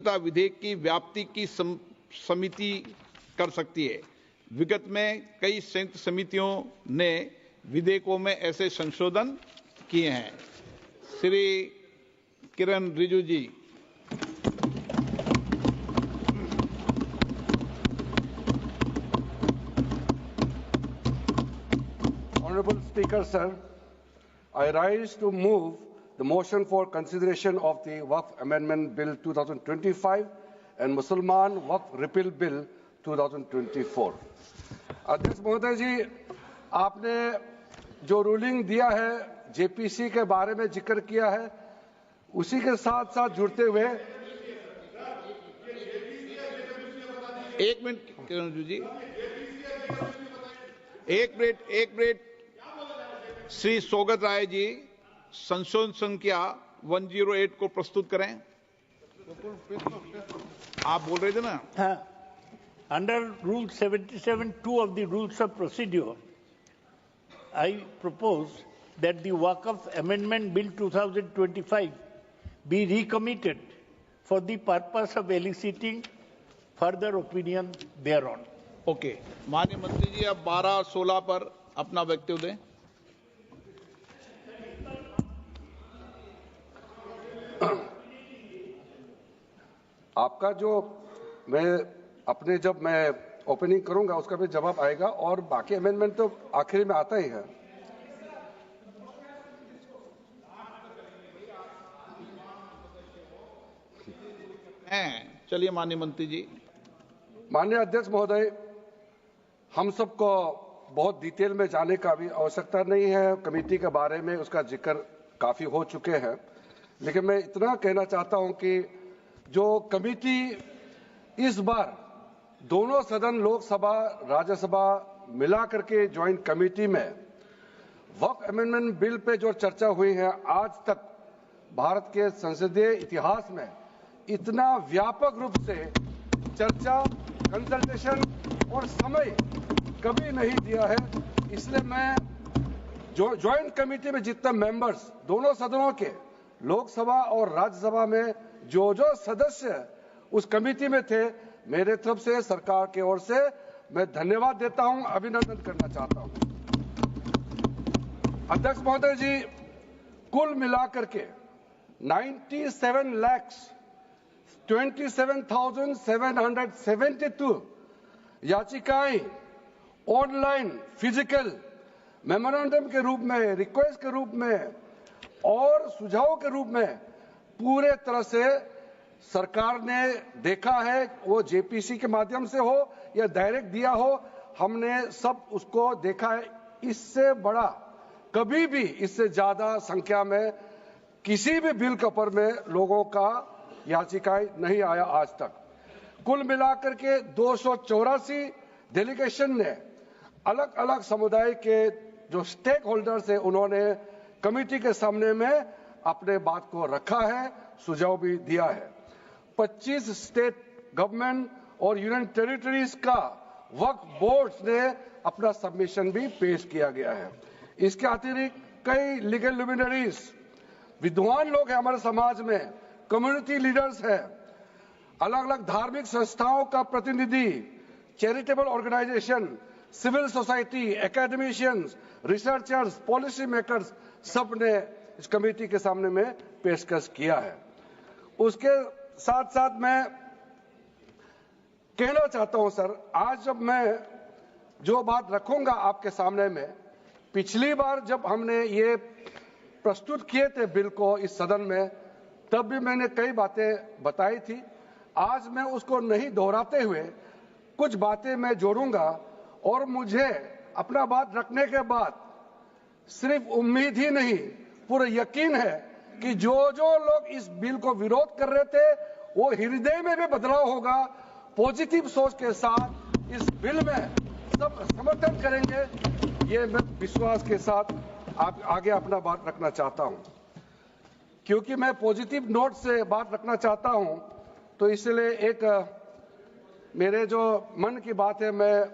विधेयक की व्याप्ति की समिति कर सकती है। विगत में कई संयुक्त समितियों ने विधेयकों में ऐसे संशोधन किए हैं। श्री किरण रिजिजू जी। Honorable Speaker, sir, I rise to move the motion for consideration of the Waqf Amendment Bill 2025 and Mussalman Waqf Repeal Bill 2024. अध्यक्ष महोदय जी, आपने जो रूलिंग दिया है जेपीसी के बारे में जिक्र किया है, उसी के साथ साथ जुड़ते हुए एक मिनट किरण जी, एक मिनट श्री सोगत राय जी संशोधन संख्या 108 को प्रस्तुत करें। आप बोल रहे थे ना? हाँ। Under Rule 77(2) of the Rules of Procedure, I propose that the Waqf Amendment Bill 2025 be recommitted for the purpose of eliciting further opinion thereon. Okay, माननीय मंत्री जी अब 12-16 पर अपना वक्तव्य दें। आपका जो जब मैं ओपनिंग करूंगा उसका भी जवाब आएगा और बाकी अमेंडमेंट तो आखिरी में आता ही है। चलिए माननीय मंत्री जी। माननीय अध्यक्ष महोदय, हम सबको बहुत डिटेल में जाने का भी आवश्यकता नहीं है। कमेटी के बारे में उसका जिक्र काफी हो चुके हैं, लेकिन मैं इतना कहना चाहता हूं कि जो कमेटी इस बार दोनों सदन लोकसभा राज्यसभा मिला करके ज्वाइंट कमेटी में वक्फ अमेंडमेंट बिल पे जो चर्चा हुई है, आज तक भारत के संसदीय इतिहास में इतना व्यापक रूप से चर्चा, कंसल्टेशन और समय कभी नहीं दिया है। इसलिए मैं जो ज्वाइंट कमेटी में जितने मेंबर्स दोनों सदनों के लोकसभा और राज्यसभा में जो सदस्य उस कमेटी में थे, मेरे तरफ से सरकार की ओर से मैं धन्यवाद देता हूं, अभिनंदन करना चाहता हूं। अध्यक्ष महोदय जी, कुल मिलाकर के 97,27,772 याचिकाएं ऑनलाइन, फिजिकल, मेमोरेंडम के रूप में, रिक्वेस्ट के रूप में और सुझाव के रूप में पूरे तरह से सरकार ने देखा है। वो जेपीसी के माध्यम से हो या डायरेक्ट दिया हो, हमने सब उसको देखा है। इससे बड़ा कभी भी, इससे ज्यादा संख्या में किसी भी बिल के ऊपर में लोगों का याचिकाएं नहीं आया आज तक। कुल मिलाकर के 284 डेलीगेशन ने अलग अलग समुदाय के जो स्टेक होल्डर्स है, उन्होंने कमेटी के सामने में अपने बात को रखा है, सुझाव भी दिया है। 25 स्टेट गवर्नमेंट और यूनियन टेरिटरीज का वक्फ बोर्ड्स ने अपना सबमिशन भी पेश किया गया है। इसके अतिरिक्त कई लीगल लुमिनरीज, विद्वान लोग हैं हमारे समाज में, कम्युनिटी लीडर्स हैं, अलग अलग धार्मिक संस्थाओं का प्रतिनिधि, charitable organization, civil society, academicians, researchers, policy makers, सब ने इस कमेटी के सामने में पेशकश किया है। उसके साथ साथ मैं कहना चाहता हूं सर, आज जब मैं जो बात रखूंगा आपके सामने में, पिछली बार जब हमने ये प्रस्तुत किए थे बिल को इस सदन में, तब भी मैंने कई बातें बताई थी। आज मैं उसको नहीं दोहराते हुए कुछ बातें मैं जोड़ूंगा और मुझे अपना बात रखने के बाद सिर्फ उम्मीद ही नहीं, पूरा यकीन है कि जो लोग इस बिल को विरोध कर रहे थे, वो हृदय में भी बदलाव होगा। पॉजिटिव सोच के साथ इस बिल में सब समर्थन करेंगे, ये मैं विश्वास के साथ आगे अपना बात रखना चाहता हूं। क्योंकि मैं पॉजिटिव नोट से बात रखना चाहता हूं, तो इसलिए एक मेरे जो मन की बात है मैं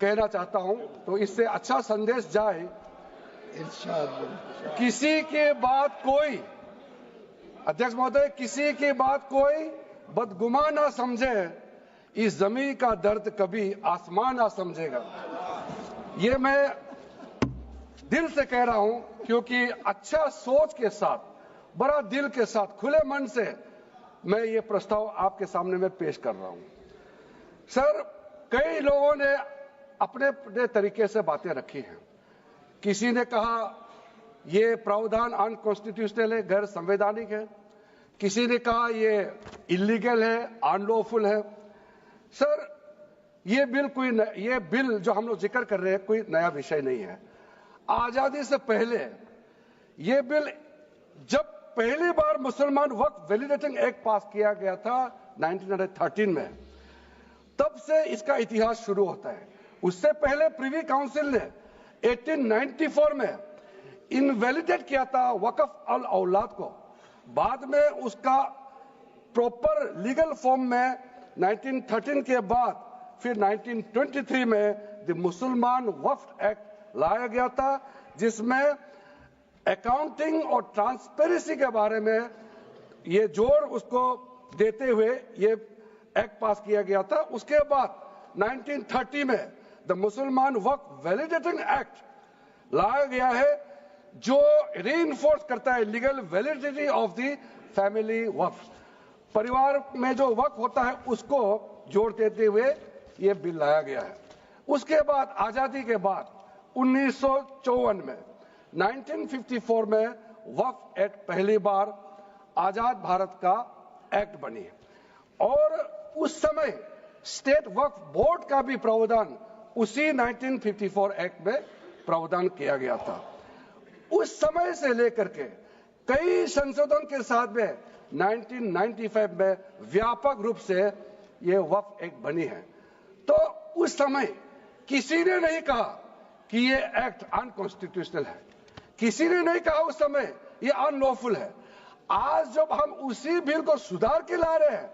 कहना चाहता हूं, तो इससे अच्छा संदेश जाए। किसी की बात कोई, अध्यक्ष महोदय, किसी की बात कोई बदगुमा ना समझे, इस जमीन का दर्द कभी आसमान ना समझेगा। ये मैं दिल से कह रहा हूं, क्योंकि अच्छा सोच के साथ, बड़ा दिल के साथ, खुले मन से मैं ये प्रस्ताव आपके सामने में पेश कर रहा हूं। सर, कई लोगों ने अपने अपने तरीके से बातें रखी हैं। किसी ने कहा ये प्रावधान अनकॉन्स्टिट्यूशनल है, गैर संवैधानिक है। किसी ने कहा ये इलीगल है, अनलॉफुल है। सर, ये बिल जो हम लोग जिक्र कर रहे हैं कोई नया विषय नहीं है। आजादी से पहले ये बिल, जब पहली बार मुसलमान वक्फ वैलिडेटिंग एक्ट पास किया गया था 1913 में, तब से इसका इतिहास शुरू होता है। उससे पहले प्रिवी काउंसिल ने 1894 में इनवैलिडेट किया था वक्फ अल औलाद को। बाद में उसका प्रॉपर लीगल फॉर्म में 1913 के बाद फिर 1923 में द मुसलमान वक्फ एक्ट लाया गया था, जिसमें अकाउंटिंग और ट्रांसपेरेंसी के बारे में ये जोर उसको देते हुए ये एक्ट पास किया गया था। उसके बाद 1930 में द मुसलमान वक्फ वैलिडेटिंग एक्ट लाया गया है, जो रीइंफोर्स करता है legal validity of the family waqf. परिवार में जो वक्फ होता है उसको जोड़ देते हुए ये बिल लाया गया है। उसके बाद आजादी के बाद 1954 में 1954 में वक्फ एक्ट पहली बार आजाद भारत का एक्ट बनी, और उस समय स्टेट वक्फ बोर्ड का भी प्रावधान उसी 1954 एक्ट में प्रावधान किया गया था। उस समय से लेकर के कई संशोधन के साथ में 1995 में व्यापक रूप से ये वक्फ एक्ट बनी है। तो उस समय किसी ने नहीं कहा कि ये एक्ट अनकॉन्स्टिट्यूशनल है, किसी ने नहीं कहा उस समय ये अनलॉफुल है। आज जब हम उसी बिल को सुधार के ला रहे हैं,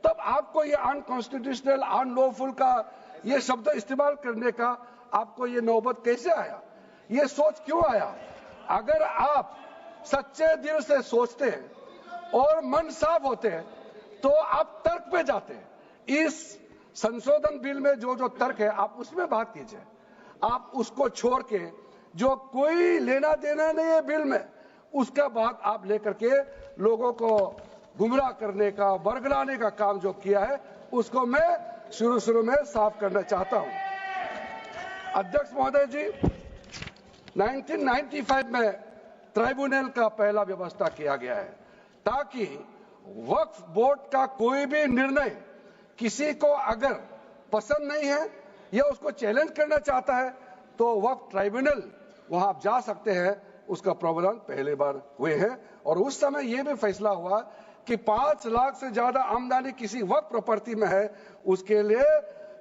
तब आपको ये अनकॉन्स्टिट्यूशनल, अनलॉफुल का ये शब्द इस्तेमाल करने का आपको ये नौबत कैसे आया? ये सोच क्यों आया? अगर आप सच्चे दिल से सोचते और मन साफ होते तो आप तर्क पे जाते। इस संशोधन बिल में जो जो तर्क है आप उसमें बात कीजिए। आप उसको छोड़ के जो कोई लेना देना नहीं है बिल में, उसका बात आप लेकर के लोगों को गुमराह करने का, बरगलाने का काम जो किया है, उसको मैं शुरू में साफ करना चाहता हूं। अध्यक्ष महोदय जी, 1995 में ट्राइब्यूनल का पहला व्यवस्था किया गया है, ताकि वक्फ बोर्ड का कोई भी निर्णय किसी को अगर पसंद नहीं है या उसको चैलेंज करना चाहता है तो वक्फ ट्राइब्यूनल वहां आप जा सकते हैं। उसका प्रावधान पहली बार हुए हैं, और उस समय यह भी फैसला हुआ कि 5 लाख से ज्यादा आमदनी किसी वक्फ प्रॉपर्टी में है, उसके लिए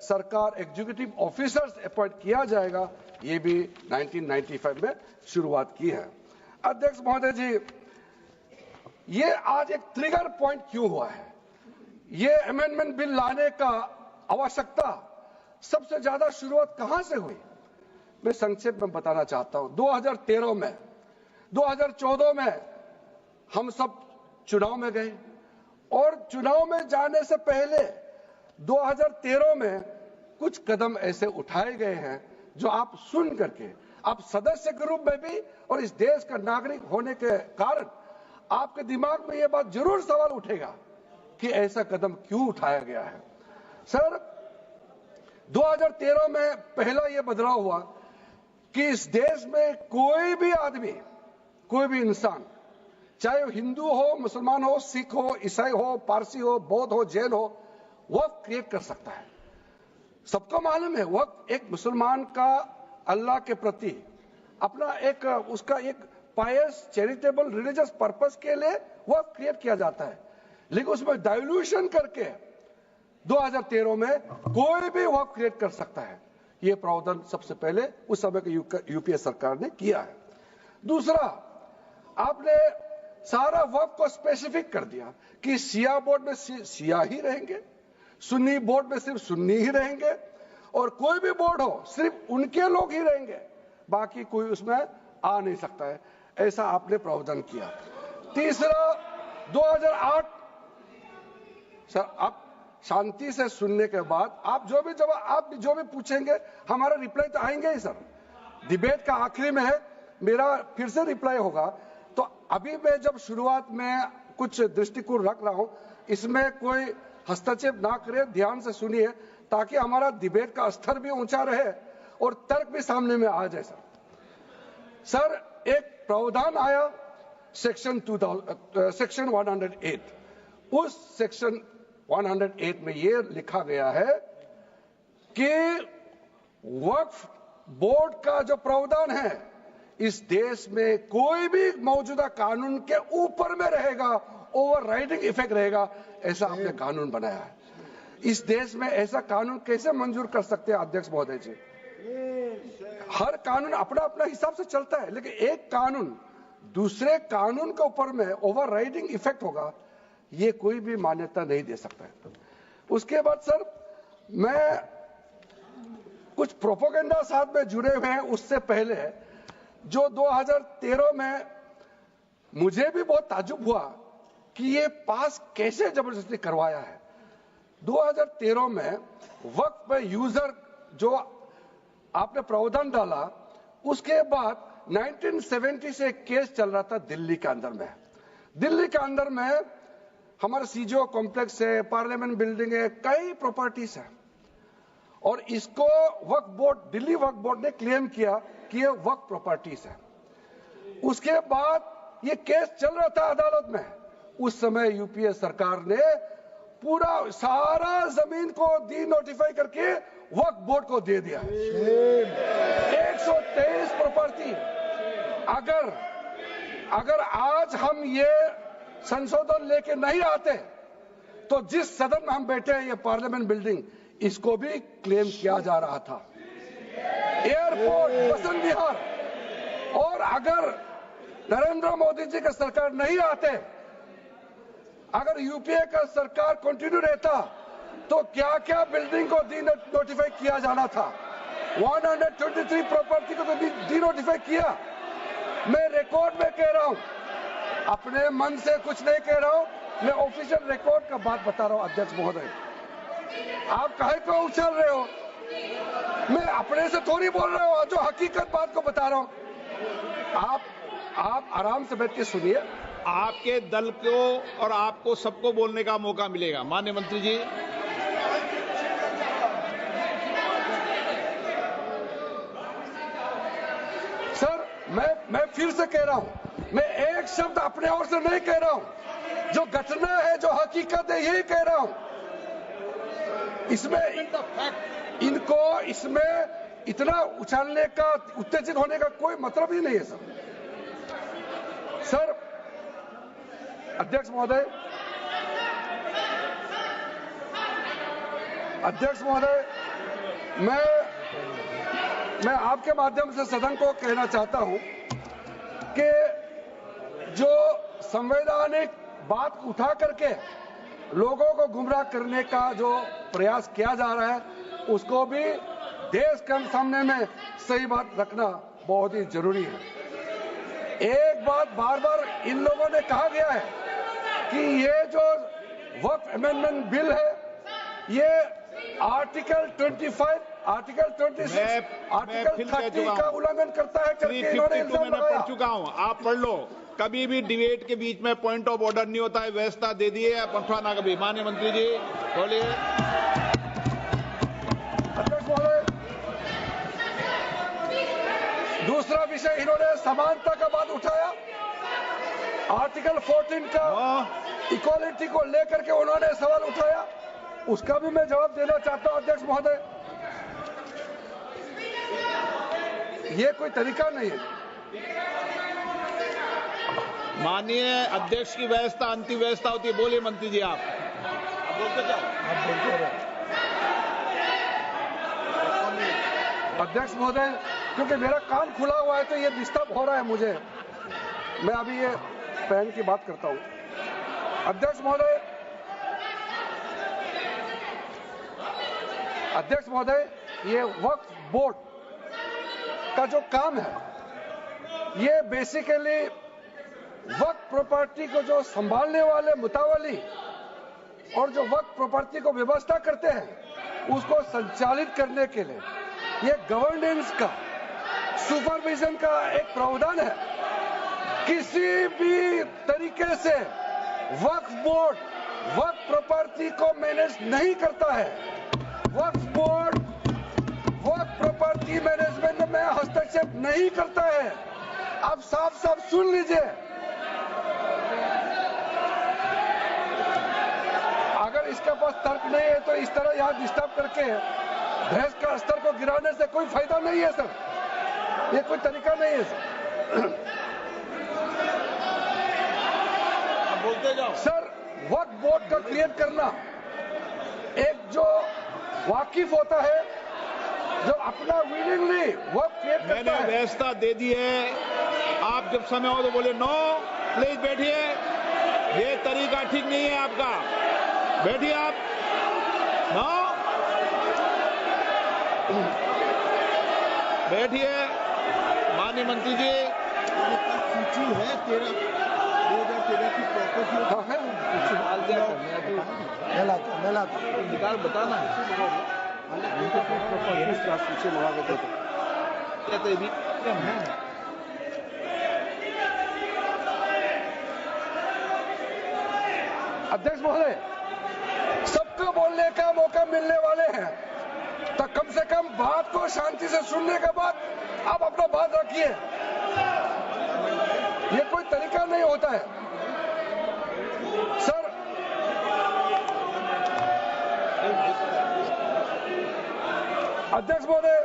सरकार एग्जीक्यूटिव ऑफिसर्स अपॉइंट किया जाएगा। ये भी 1995 में शुरुआत की है। अध्यक्ष महोदय जी, ये आज एक ट्रिगर पॉइंट क्यों हुआ है? ये अमेंडमेंट बिल लाने का आवश्यकता सबसे ज्यादा शुरुआत कहां से हुई? मैं संक्षेप में बताना चाहता हूं। 2013 में, 2014 में हम सब चुनाव में गए, और चुनाव में जाने से पहले 2013 में कुछ कदम ऐसे उठाए गए हैं जो आप सुन करके, आप सदस्य के रूप में भी और इस देश का नागरिक होने के कारण आपके दिमाग में यह बात जरूर सवाल उठेगा कि ऐसा कदम क्यों उठाया गया है। सर, 2013 में पहला यह बदलाव हुआ कि इस देश में कोई भी आदमी, कोई भी इंसान, चाहे वो हिंदू हो, मुसलमान हो, सिख हो, ईसाई हो, पारसी हो, बौद्ध हो, जैन हो, वक्फ क्रिएट कर सकता है। सबको मालूम है वक्फ एक मुसलमान का अल्लाह के प्रति अपना एक उसका एक पायस, चैरिटेबल, रिलीजियस पर्पस के लिए वक्फ क्रिएट किया जाता है। लेकिन उसमें डाइल्यूशन करके 2013 में कोई भी वक्फ क्रिएट कर सकता है। यह प्रावधान सबसे पहले उस समय की यूपीए सरकार ने किया है। दूसरा, आपने सारा वक्फ को स्पेसिफिक कर दिया कि शिया बोर्ड में शिया ही रहेंगे, सुन्नी बोर्ड में सिर्फ सुन्नी ही रहेंगे, और कोई भी बोर्ड हो सिर्फ उनके लोग ही रहेंगे, बाकी कोई उसमें आ नहीं सकता है। ऐसा आपने प्रावधान किया। तीसरा, 2008 सर अब शांति से सुनने के बाद आप जो भी पूछेंगे हमारा रिप्लाई तो आएंगे ही सर। डिबेट का आखिरी में है, मेरा फिर से रिप्लाई होगा। तो अभी मैं जब शुरुआत में कुछ दृष्टिकोण रख रहा हूं, इसमें कोई हस्तक्षेप ना करे, ध्यान से सुनिए ताकि हमारा डिबेट का स्तर भी ऊंचा रहे और तर्क भी सामने में आ जाए। सर एक प्रावधान आया सेक्शन 108, उस सेक्शन 108 में ये लिखा गया है कि वक्फ बोर्ड का जो प्रावधान है इस देश में कोई भी मौजूदा कानून के ऊपर में रहेगा, ओवरराइडिंग इफेक्ट रहेगा, ऐसा आपने कानून बनाया है। इस देश में ऐसा कानून कैसे मंजूर कर सकते हैं अध्यक्ष महोदय जी? हर कानून अपना अपना हिसाब से चलता है, लेकिन एक कानून दूसरे कानून के ऊपर में ओवरराइडिंग इफेक्ट होगा, ये कोई भी मान्यता नहीं दे सकता है। उसके बाद सर मैं कुछ प्रोपोगेंडा साथ में जुड़े हुए हैं। उससे पहले जो 2013 में मुझे भी बहुत ताज्जुब हुआ कि ये पास कैसे जबरदस्ती करवाया है। 2013 में वक्फ पे यूजर जो आपने प्रावधान डाला, उसके बाद 1970 से केस चल रहा था दिल्ली के अंदर में। दिल्ली के अंदर में हमारा सीजीओ कॉम्प्लेक्स है, पार्लियामेंट बिल्डिंग है, कई प्रॉपर्टीज है, और इसको वक्फ बोर्ड, दिल्ली वक्फ बोर्ड ने क्लेम किया कि ये वक्फ प्रॉपर्टीज है। उसके बाद ये केस चल रहा था अदालत में। उस समय यूपीए सरकार ने पूरा सारा जमीन को डी नोटिफाई करके वक्फ बोर्ड को दे दिया। 123 प्रॉपर्टी। अगर आज हम ये संशोधन लेके नहीं आते तो जिस सदन में हम बैठे हैं, ये पार्लियामेंट बिल्डिंग, इसको भी क्लेम किया जा रहा था। एयरपोर्ट, बसंत विहार, और अगर नरेंद्र मोदी जी का सरकार नहीं आते, अगर यूपीए का सरकार कंटिन्यू रहता, तो क्या क्या बिल्डिंग को डी नोटिफाई किया जाना था। 123 प्रॉपर्टी को तो डी नोटिफाई किया। मैं रिकॉर्ड में कह रहा हूं, अपने मन से कुछ नहीं कह रहा हूं, मैं ऑफिशियल रिकॉर्ड का बात बता रहा हूं। अध्यक्ष महोदय, आप काहे को उछल रहे हो? मैं अपने से थोड़ी बोल रहा हूं, जो हकीकत बात को बता रहा हूं। आप आराम से बैठ के सुनिए। आपके दल को और आपको सबको बोलने का मौका मिलेगा। माननीय मंत्री जी, सर मैं फिर से कह रहा हूं, मैं एक शब्द अपने ओर से नहीं कह रहा हूं, जो घटना है, जो हकीकत है, यही कह रहा हूं। इनको इसमें इतना उछालने का, उत्तेजित होने का कोई मतलब ही नहीं है सर। अध्यक्ष महोदय, मैं आपके माध्यम से सदन को कहना चाहता हूं कि जो संवैधानिक बात उठा करके लोगों को गुमराह करने का जो प्रयास किया जा रहा है, उसको भी देश के सामने में सही बात रखना बहुत ही जरूरी है। एक बात बार बार इन लोगों ने कहा गया है कि ये जो वक्फ अमेंडमेंट बिल है, ये आर्टिकल 25, आर्टिकल 26, आर्टिकल 30 का उल्लंघन करता है करके इन्होंने इल्जाम लगाया। पढ़ चुका हूं, आप पढ़ लो। कभी भी डिबेट के बीच में पॉइंट ऑफ ऑर्डर नहीं होता है, व्यवस्था दे दिए आप ना कभी। माननीय मंत्री जी बोलिए। अध्यक्ष महोदय, दूसरा विषय इन्होंने समानता का बात उठाया। आर्टिकल 14 का इक्वालिटी को लेकर के उन्होंने सवाल उठाया, उसका भी मैं जवाब देना चाहता हूं। अध्यक्ष महोदय, ये कोई तरीका नहीं है। माननीय अध्यक्ष की व्यवस्था अंतिम व्यवस्था होती है। बोलिए मंत्री जी, आप बोलते जाओ। अध्यक्ष महोदय, क्योंकि मेरा कान खुला हुआ है तो ये डिस्टर्ब हो रहा है मुझे। मैं अभी ये पेन की बात करता हूं। अध्यक्ष महोदय, ये वक्फ बोर्ड का जो काम है, ये बेसिकली वक्फ प्रॉपर्टी को जो संभालने वाले मुतावली, और जो वक्फ प्रॉपर्टी को व्यवस्था करते हैं उसको संचालित करने के लिए ये गवर्नेंस का, सुपरविजन का एक प्रावधान है। किसी भी तरीके से वक्फ बोर्ड वक्फ प्रॉपर्टी को मैनेज नहीं करता है। वक्फ बोर्ड वक्फ प्रॉपर्टी मैनेजमेंट में हस्तक्षेप नहीं करता है। आप साफ साफ सुन लीजिए, अगर इसके पास तर्क नहीं है तो इस तरह यहाँ डिस्टर्ब करके बहस का स्तर को गिराने से कोई फायदा नहीं है सर, ये कोई तरीका नहीं है सर। बोलते जाओ सर, वक्फ बोर्ड का क्रिएट करना एक जो वाकिफ होता है, जो अपना विलिंगली वक्फ क्रिएट करता मैंने है। व्यवस्था दे दी है, आप जब समय हो तो बोले नो, प्लीज बैठिए, ये तरीका ठीक नहीं है आपका, बैठिए आप। नो, बैठिए। माननीय मंत्री जी, सूची है 2013 की प्रॉपर्टी मैं लाता निकाल बताना सूची मंगा के देते कहते भी अध्यक्ष महोदय, सबको बोलने का मौका मिलने वाले हैं, तो कम से कम बात को शांति से सुनने के बाद आप अपना बात रखिए। ये कोई तरीका नहीं होता है सर। अध्यक्ष महोदय,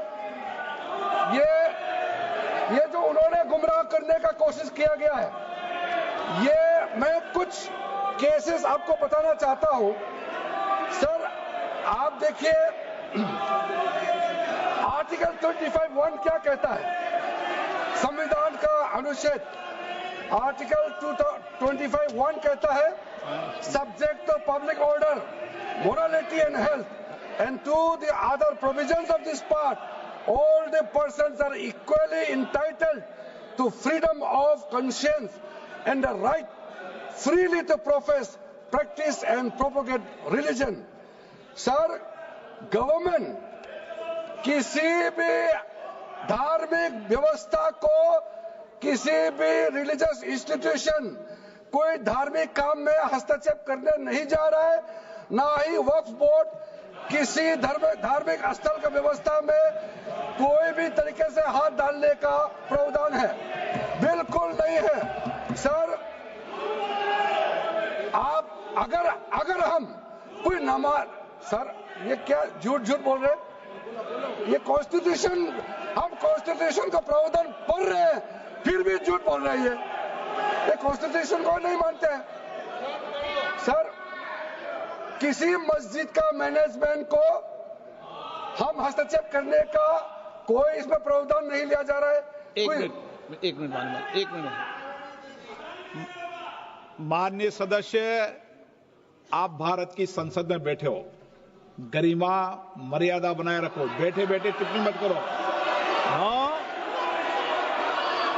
ये जो उन्होंने गुमराह करने का कोशिश किया गया है, ये मैं कुछ केसेस आपको बताना चाहता हूं सर। आप देखिए आर्टिकल 25(1) क्या कहता है, संविधान का अनुच्छेद आर्टिकल 25(1) कहता है, subject to public order, morality and health and to the other provisions of this part, all the persons are equally entitled to freedom of conscience and the right freely to profess, practice and propagate religion। Sir, government किसी भी धार्मिक व्यवस्था को, किसी भी religious institution, कोई धार्मिक काम में हस्तक्षेप करने नहीं जा रहा है, ना ही वक्फ बोर्ड किसी धार्मिक स्थल का व्यवस्था में कोई भी तरीके से हाथ डालने का प्रावधान है, बिल्कुल नहीं है सर। आप अगर हम कोई नमाज, सर ये क्या झूठ बोल रहे हैं, ये कॉन्स्टिट्यूशन, हम कॉन्स्टिट्यूशन का प्रावधान पढ़ रहे हैं फिर भी झूठ बोल रहे हैं, ये कॉन्स्टिट्यूशन को नहीं मानते हैं सर। किसी मस्जिद का मैनेजमेंट को हम हस्तक्षेप करने का कोई इसमें प्रावधान नहीं लिया जा रहा है। एक मिनट माननीय सदस्य, आप भारत की संसद में बैठे हो, गरिमा मर्यादा बनाए रखो, बैठे बैठे टिप्पणी मत करो। हाँ,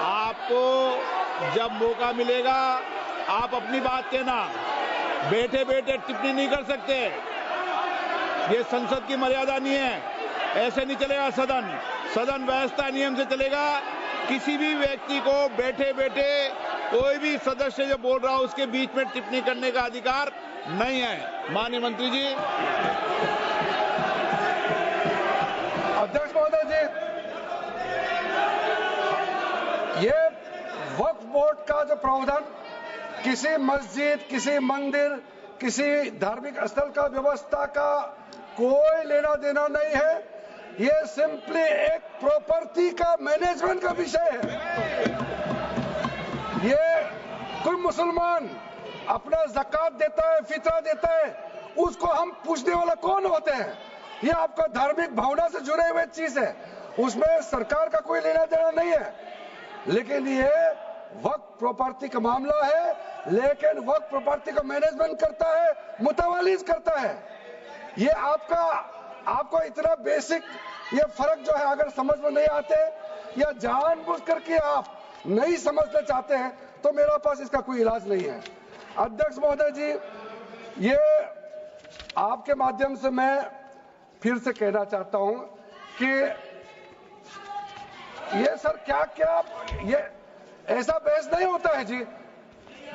आपको जब मौका मिलेगा आप अपनी बात कहना, बैठे बैठे टिप्पणी नहीं कर सकते, ये संसद की मर्यादा नहीं है, ऐसे नहीं चलेगा सदन। सदन व्यवस्था नियम से चलेगा। किसी भी व्यक्ति को बैठे बैठे कोई भी सदस्य जो बोल रहा हो उसके बीच में टिप्पणी करने का अधिकार नहीं है। माननीय मंत्री जी। अध्यक्ष महोदय जी, ये वक्फ बोर्ड का जो प्रावधान किसी मस्जिद, किसी मंदिर, किसी धार्मिक स्थल का व्यवस्था का कोई लेना देना नहीं है, ये सिंपली एक प्रॉपर्टी का मैनेजमेंट का विषय है। ये कोई मुसलमान अपना ज़कात देता है, फितरा देता है, उसको हम पूछने वाला कौन होते हैं? ये आपका धार्मिक भावना से जुड़े हुए चीज है, उसमें सरकार का कोई लेना देना नहीं है। लेकिन ये वक्फ प्रॉपर्टी का मामला है, लेकिन वक्फ प्रॉपर्टी का मैनेजमेंट करता है, मुतवल्लिज करता है। ये आपको इतना बेसिक ये फर्क जो है अगर समझ में नहीं आते या जानबूझ करके आप नहीं समझना चाहते हैं तो मेरा पास इसका कोई इलाज नहीं है। अध्यक्ष महोदय जी, ये आपके माध्यम से मैं फिर से कहना चाहता हूं कि ये सर क्या ये ऐसा बहस नहीं होता है जी।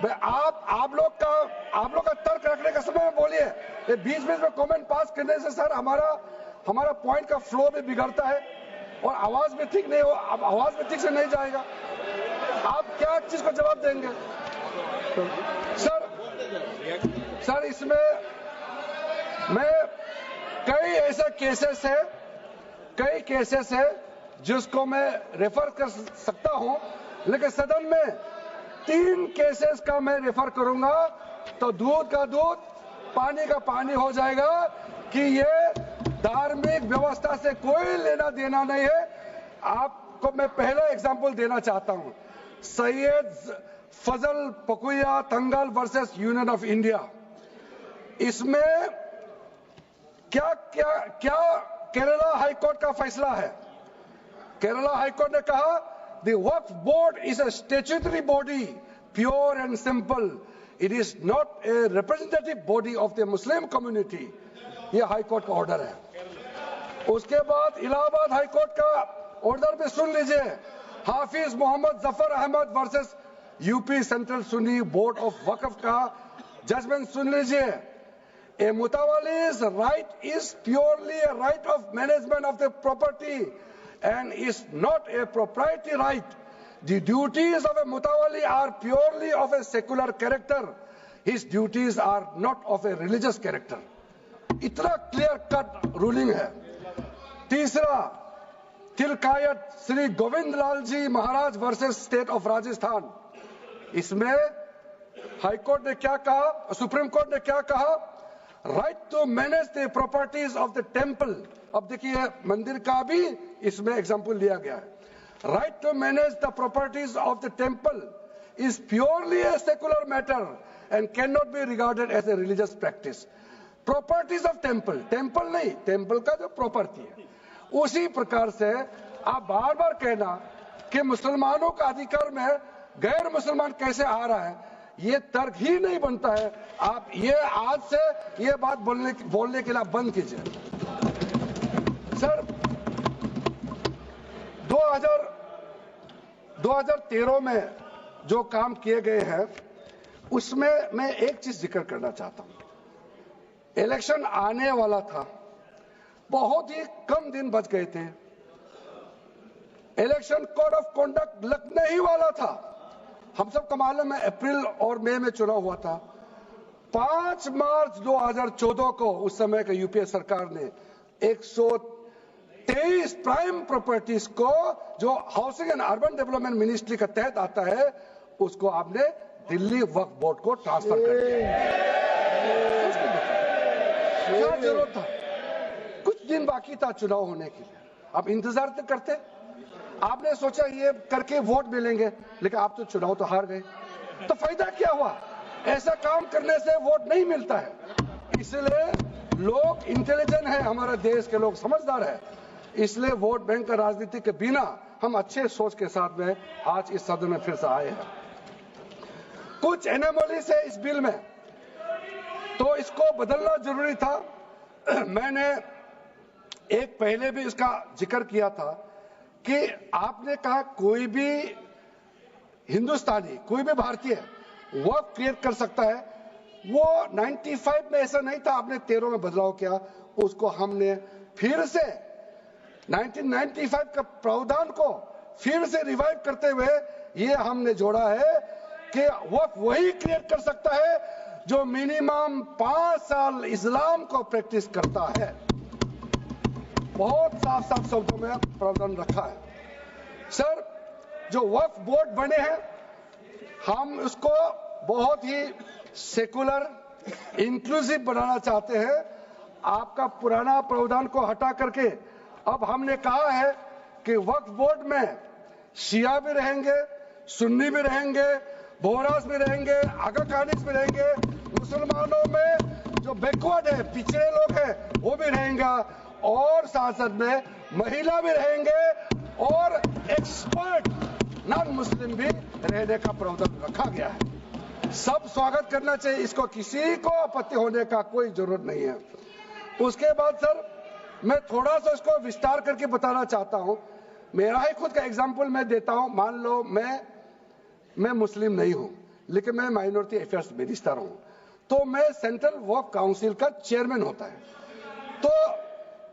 आप लोग का तर्क रखने का समय में बोलिए, ये बीच में कमेंट पास करने से सर हमारा पॉइंट का फ्लो भी बिगड़ता है और आवाज में ठीक नहीं हो, अब आवाज में ठीक से नहीं जाएगा। आप क्या चीज को जवाब देंगे सर इसमें मैं कई ऐसे केसेस है जिसको मैं रेफर कर सकता हूं, लेकिन सदन में 3 केसेस का मैं रेफर करूंगा तो दूध का दूध पानी का पानी हो जाएगा कि ये धार्मिक व्यवस्था से कोई लेना देना नहीं है। आपको मैं पहला एग्जांपल देना चाहता हूं, सैयद फजल पकुया तंगल वर्सेस यूनियन ऑफ इंडिया। इसमें क्या केरला हाईकोर्ट का फैसला है। केरला हाईकोर्ट ने कहा the Waqf board is a statutory body, pure and simple, it is not a representative body of the Muslim community. यह हाईकोर्ट का ऑर्डर है। उसके बाद इलाहाबाद हाईकोर्ट का ऑर्डर भी सुन लीजिए, Hafiz Mohammad Zafar Ahmad versus UP central Sunni board of waqf का जजमेंट सुन लीजिए। A mutawalli's right is purely a right of management of the property and is not a proprietary right. The duties of a mutawalli are purely of a secular character. His duties are not of a religious character. इतना clear cut ruling है। तीसरा, तिलकायत श्री गोविंद लाल जी महाराज versus state of Rajasthan. इसमें high court ने क्या कहा, supreme court ने क्या कहा, right to manage the properties of the temple. अब देखिए मंदिर का भी इसमें एग्जांपल लिया गया है। Right to manage the properties of the temple is purely a secular matter and cannot be regarded as a religious practice. Properties of temple नहीं, टेम्पल का जो प्रॉपर्टी है। उसी प्रकार से आप बार बार कहना कि मुसलमानों का अधिकार में गैर मुसलमान कैसे आ रहा है, ये तर्क ही नहीं बनता है। आप ये आज से ये बात बोलने के लिए बंद कीजिए। सर 2013 में जो काम किए गए हैं उसमें मैं एक चीज जिक्र करना चाहता हूं। इलेक्शन आने वाला था, बहुत ही कम दिन बच गए थे, इलेक्शन कोड ऑफ कॉन्डक्ट लगने ही वाला था। हम सबको मालूम है अप्रैल और मई में चुनाव हुआ था। 5 मार्च 2014 को उस समय के यूपीए सरकार ने 123 प्राइम प्रॉपर्टीज को जो housing and urban development ministry के तहत आता है उसको आपने दिल्ली वक्फ बोर्ड को ट्रांसफर कर दिया। क्या जरूरत था? कुछ दिन बाकी था चुनाव होने के लिए, आप इंतजार तो करते। आपने सोचा ये करके वोट मिलेंगे, लेकिन आप तो चुनाव तो हार गए, तो फायदा क्या हुआ? ऐसा काम करने से वोट नहीं मिलता है। इसलिए लोग इंटेलिजेंट है, हमारे देश के लोग समझदार है, इसलिए वोट बैंक का राजनीति के बिना हम अच्छे सोच के साथ में आज इस सदन में फिर से आए हैं। कुछ एनोमलीज है इस बिल में, तो इसको बदलना जरूरी था। मैंने एक पहले भी इसका जिक्र किया था कि आपने कहा कोई भी हिंदुस्तानी, कोई भी भारतीय वक्फ क्रिएट कर सकता है। वो 95 में ऐसा नहीं था, आपने 13 में बदलाव किया, उसको हमने फिर से 1995 का प्रावधान को फिर से रिवाइव करते हुए ये हमने जोड़ा है कि वक्फ वही क्रिएट कर सकता है जो मिनिमम 5 साल इस्लाम को प्रैक्टिस करता है। बहुत साफ साफ शब्दों में प्रावधान रखा है। सर, जो वक्फ बोर्ड बने हैं हम उसको बहुत ही सेकुलर इंक्लूसिव बनाना चाहते हैं। आपका पुराना प्रावधान को हटा करके अब हमने कहा है कि वक्फ बोर्ड में शिया भी रहेंगे, सुन्नी भी रहेंगे, बोहरास भी रहेंगे, आगा खानिस भी रहेंगे, मुसलमानों में जो बैकवर्ड है, पिछड़े लोग हैं वो भी रहेंगे, और साथ साथ में महिला भी रहेंगे और एक्सपर्ट नॉन मुस्लिम भी रहने का प्रावधान रखा गया है। सब स्वागत करना चाहिए, इसको किसी को आपत्ति होने का कोई जरूरत नहीं है। उसके बाद सर मैं थोड़ा सा इसको विस्तार करके बताना चाहता हूं। मेरा ही खुद का एग्जांपल मैं देता हूं। मान लो मैं मुस्लिम नहीं हूं, लेकिन मैं माइनॉरिटी अफेयर्स मिनिस्टर हूं, तो मैं सेंट्रल वक्फ काउंसिल का चेयरमैन होता है। तो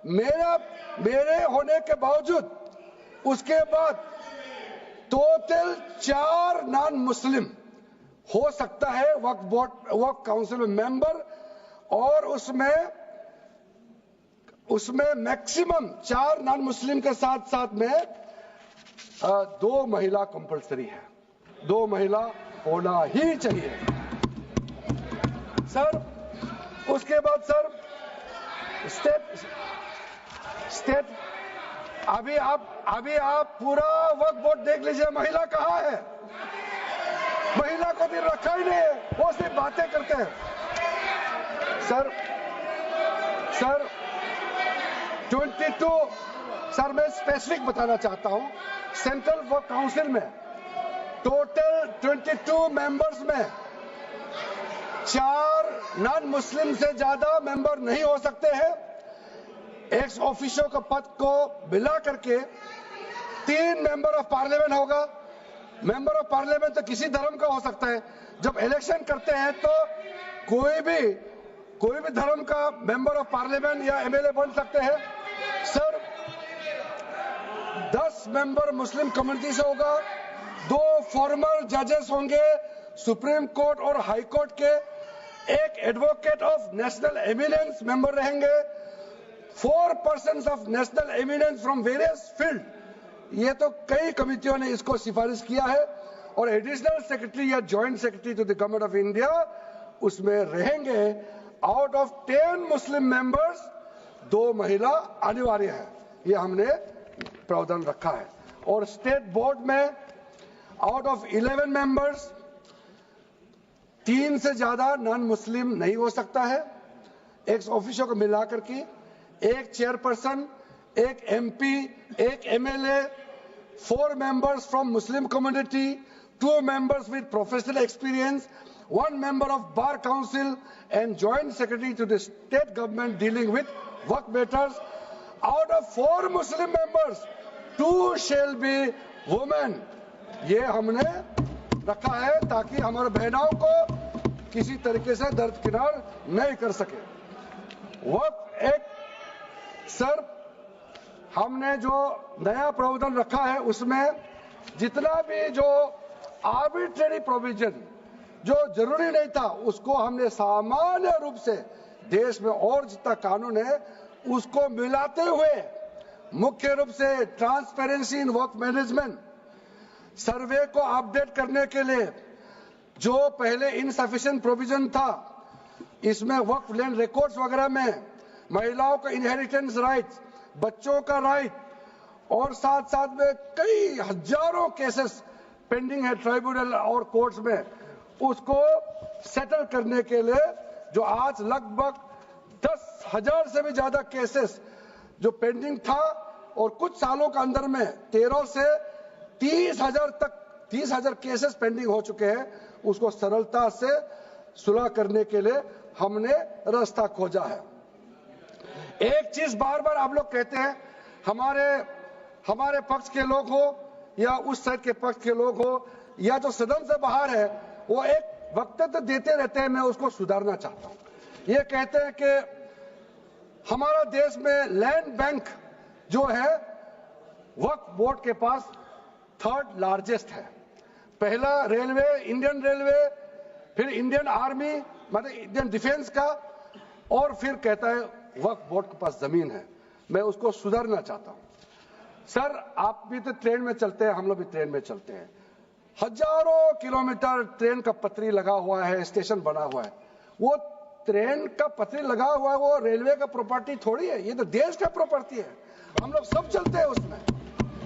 मेरे होने के बावजूद उसके बाद टोटल 4 नॉन मुस्लिम हो सकता है वक्फ काउंसिल में मेंबर, और उसमें मैक्सिमम 4 नॉन मुस्लिम के साथ साथ में 2 महिला कंपलसरी है। 2 महिला होना ही चाहिए सर। उसके बाद सर स्टेट अभी आप पूरा वक्फ बोर्ड देख लीजिए, महिला कहाँ है? महिला को भी रखा ही नहीं है, वो सिर्फ बातें करते हैं। सर 22 सर मैं स्पेसिफिक बताना चाहता हूं। सेंट्रल वक्फ काउंसिल में टोटल 22 मेंबर्स में 4 नॉन मुस्लिम से ज्यादा मेंबर नहीं हो सकते हैं। एक्स ऑफिशियो के पद को मिला करके 3 मेंबर ऑफ पार्लियामेंट होगा। मेंबर ऑफ पार्लियामेंट तो किसी धर्म का हो सकता है। जब इलेक्शन करते हैं तो कोई भी धर्म का मेंबर ऑफ पार्लियामेंट या एमएलए बन सकते हैं। सर 10 मेंबर मुस्लिम कम्युनिटी से होगा, 2 फॉर्मर जजेस होंगे सुप्रीम कोर्ट और हाई कोर्ट के, 1 advocate of national eminence member रहेंगे, 4 persons of national eminence from various field. ये तो कई कमिटियों ने इसको सिफारिश किया है। और एडिशनल सेक्रेटरी या joint secretary to the government of India उसमें रहेंगे। आउट ऑफ 10 मुस्लिम मेंबर्स 2 महिला अनिवार्य है, ये हमने प्रावधान रखा है। और स्टेट बोर्ड में आउट ऑफ 11 मेंबर्स 3 से ज्यादा नॉन मुस्लिम नहीं हो सकता है। एक्स ऑफिसर को मिलाकर के 1 chairperson, 1 MP, 1 MLA, 4 members from Muslim community, 2 members with professional experience, 1 member of Bar Council and Joint Secretary to the state government dealing with work matters. Out of 4 Muslim members, 2 shall be women. ये हमने रखा है ताकि हमारे बहनों को किसी तरीके से दरकिनार नहीं कर सके। वक्फ एक्ट सर हमने जो नया प्रावधान रखा है उसमें जितना भी जो आर्बिट्रेरी प्रोविजन जो जरूरी नहीं था उसको हमने सामान्य रूप से देश में और जितना कानून है उसको मिलाते हुए मुख्य रूप से ट्रांसपेरेंसी इन वक्फ मैनेजमेंट, सर्वे को अपडेट करने के लिए जो पहले इनसफिशिएंट प्रोविजन था इसमें वक्फ लैंड रिकॉर्ड्स वगैरह में महिलाओं का इनहेरिटेंस राइट्स, बच्चों का राइट और साथ साथ में कई हजारों केसेस पेंडिंग है ट्राइब्यूनल और कोर्ट्स में, उसको सेटल करने के लिए जो आज लगभग 10,000 से भी ज्यादा केसेस जो पेंडिंग था और कुछ सालों के अंदर में 13 से 30,000 केसेस पेंडिंग हो चुके हैं, उसको सरलता से सुलह करने के लिए हमने रास्ता खोजा है। एक चीज बार बार आप लोग कहते हैं, हमारे पक्ष के लोग हो या उस साइड के पक्ष के लोग हो या जो सदन से बाहर है, वो एक वक्तव्य देते रहते हैं, मैं उसको सुधारना चाहता हूं। ये कहते हैं कि हमारा देश में लैंड बैंक जो है वक्फ बोर्ड के पास 3rd लार्जेस्ट है। पहला रेलवे, इंडियन रेलवे, फिर इंडियन आर्मी मतलब इंडियन डिफेंस का, और फिर कहता है वक्फ बोर्ड के पास जमीन है। मैं उसको सुधारना चाहता हूं। सर आप भी तो ट्रेन में चलते हैं, हम लोग भी ट्रेन में चलते हैं, हजारों किलोमीटर ट्रेन का पटरी लगा हुआ है, स्टेशन बना हुआ है। वो ट्रेन का पटरी लगा हुआ है, वो रेलवे का प्रॉपर्टी थोड़ी है, ये तो देश का प्रॉपर्टी है, हम लोग सब चलते हैं उसमें।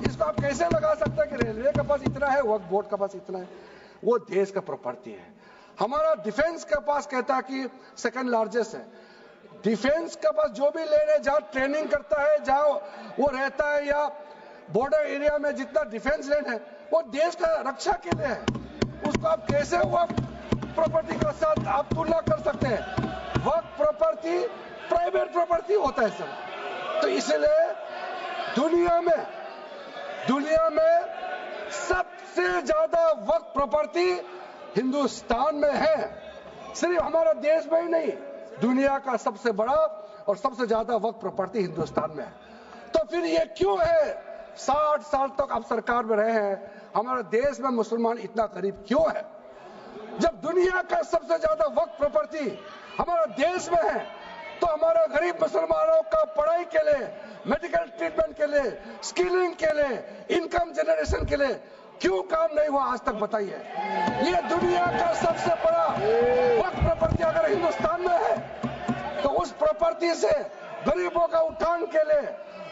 इसको आप कैसे लगा सकते हैं कि रेलवे के पास इतना है, वक्फ बोर्ड के पास इतना है? वो देश का प्रॉपर्टी है। हमारा डिफेंस के पास कहता है कि 2nd लार्जेस्ट है। डिफेंस के पास जो भी लैंड है, जहां ट्रेनिंग करता है, जहां वो रहता है, या बॉर्डर एरिया में जितना डिफेंस लैंड है वो देश का रक्षा के लिए है। उसको आप कैसे वक्फ प्रॉपर्टी का साथ आप तुलना कर सकते हैं। वक्फ प्रॉपर्टी प्राइवेट प्रॉपर्टी होता है सर। तो इसलिए दुनिया में सबसे ज्यादा वक्फ प्रॉपर्टी हिंदुस्तान में है। सिर्फ हमारा देश में ही नहीं, दुनिया का सबसे बड़ा और सबसे ज्यादा वक्फ प्रॉपर्टी हिंदुस्तान में है। तो फिर ये क्यों है 60 साल तक आप सरकार में रहे हैं, हमारे देश में मुसलमान इतना गरीब क्यों है? जब दुनिया का सबसे ज्यादा वक्फ प्रॉपर्टी हमारे देश में है, तो हमारे गरीब मुसलमानों का पढ़ाई के लिए, मेडिकल ट्रीटमेंट के लिए, स्किलिंग के लिए, इनकम जनरेशन के लिए क्यों काम नहीं हुआ आज तक बताइए? ये दुनिया का सबसे बड़ा वक्फ प्रॉपर्टी अगर हिंदुस्तान में है, तो उस प्रॉपर्टी से गरीबों का उत्थान के लिए,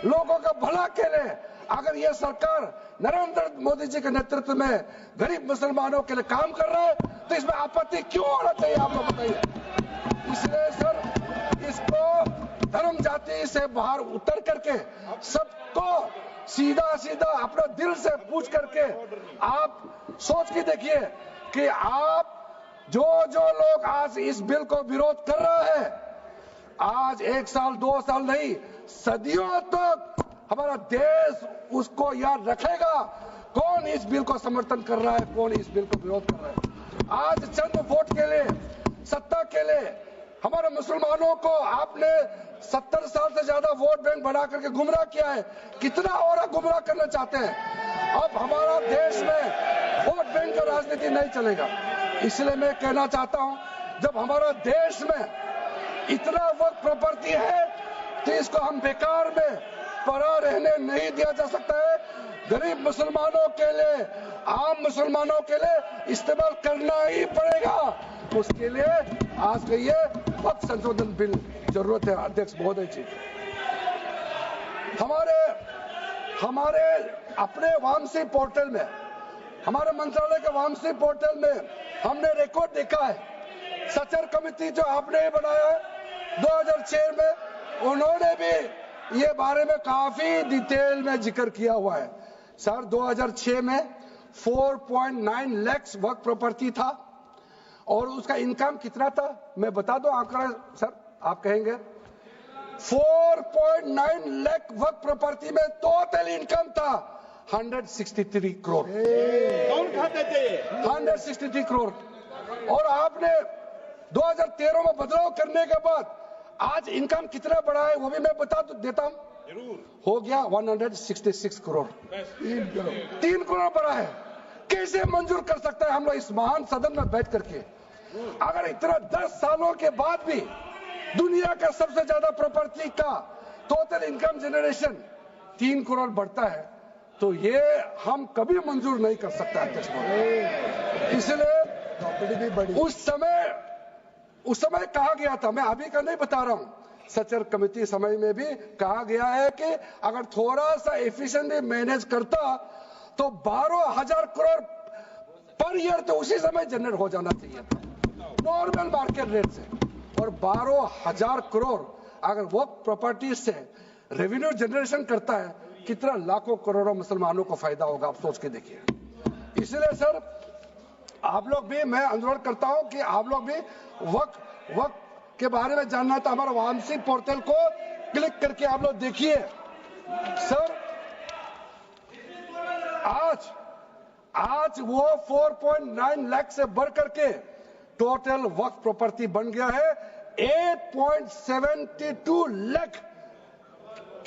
लोगों का भला के लिए अगर ये सरकार नरेंद्र मोदी जी के नेतृत्व में गरीब मुसलमानों के लिए काम कर रहा है, तो इसमें आपत्ति क्यों होना चाहिए आप लोग बताइए? इसलिए सर, इसको धर्म जाति से बाहर उतर करके सबको सीधा सीधा अपना दिल से पूछ करके आप सोच के देखिए कि आप जो लोग आज इस बिल को विरोध कर रहा है, आज 1 साल 2 साल नहीं, सदियों तक हमारा देश उसको याद रखेगा कौन इस बिल को समर्थन कर रहा है, कौन इस बिल को विरोध कर रहा है। आज चंद वोट के लिए, सत्ता के लिए हमारे मुसलमानों को आपने 70 साल से ज्यादा वोट बैंक बना करके गुमराह किया है। कितना और गुमराह करना चाहते हैं? अब हमारा देश में वोट बैंक का राजनीति नहीं चलेगा। इसलिए मैं कहना चाहता हूं, जब हमारा देश में इतना वक्फ प्रॉपर्टी है, तो इसको हम बेकार में पड़ा रहने नहीं दिया जा सकता है। गरीब मुसलमानों के लिए, आम मुसलमानों के लिए इस्तेमाल करना ही पड़ेगा। उसके लिए आज के ये वक्फ संशोधन बिल जरूरत है। अध्यक्ष महोदय जी, हमारे अपने वामसी पोर्टल में, हमारे मंत्रालय के वामसी पोर्टल में हमने रिकॉर्ड देखा है। सचर कमेटी जो आपने बनाया है 2006 में, उन्होंने भी ये बारे में काफी डिटेल में जिक्र किया हुआ है। सर 2006 में 4.9 लाख वक्फ प्रॉपर्टी था और उसका इनकम कितना था मैं बता दूं आंकड़ा सर, आप कहेंगे 4.9 लाख वक्फ प्रॉपर्टी में टोटल इनकम था 163 करोड़। कौन खाते थे? 163 करोड़। और आपने 2013 में बदलाव करने के बाद आज इनकम कितना बढ़ा है वो भी मैं बता देता हूं। हो गया 166 करोड़। 3 करोड़ बढ़ा है। कैसे मंजूर कर सकता है हम लोग इस महान सदन में बैठ करके? अगर इतना 10 सालों के बाद भी दुनिया का सबसे ज्यादा प्रॉपर्टी का टोटल इनकम जनरेशन 3 करोड़ बढ़ता है, तो ये हम कभी मंजूर नहीं कर सकते अध्यक्ष महोदय। इसलिए उस समय कहा गया था, मैं अभी का नहीं बता रहा हूं, सचर कमेटी समय में भी कहा गया है कि अगर थोड़ा सा एफिशिएंटली मैनेज करता तो 12,000 करोड़ पर ईयर तो उसी समय जनरेट हो जाना चाहिए था नॉर्मल मार्केट रेट से। और 12,000 करोड़ अगर वो प्रॉपर्टी से रेवेन्यू जनरेशन करता है, कितना लाखों करोड़ों मुसलमानों को फायदा होगा, आप सोच के देखिए। इसलिए सर आप लोग भी, मैं अनुरोध करता हूं कि आप लोग भी वक्त के बारे में जानना था, हमारा वामसी पोर्टल को क्लिक करके आप लोग देखिए। सर आज वो 4.9 लाख से बढ़ करके टोटल वक्फ प्रॉपर्टी बन गया है 8.72 लाख।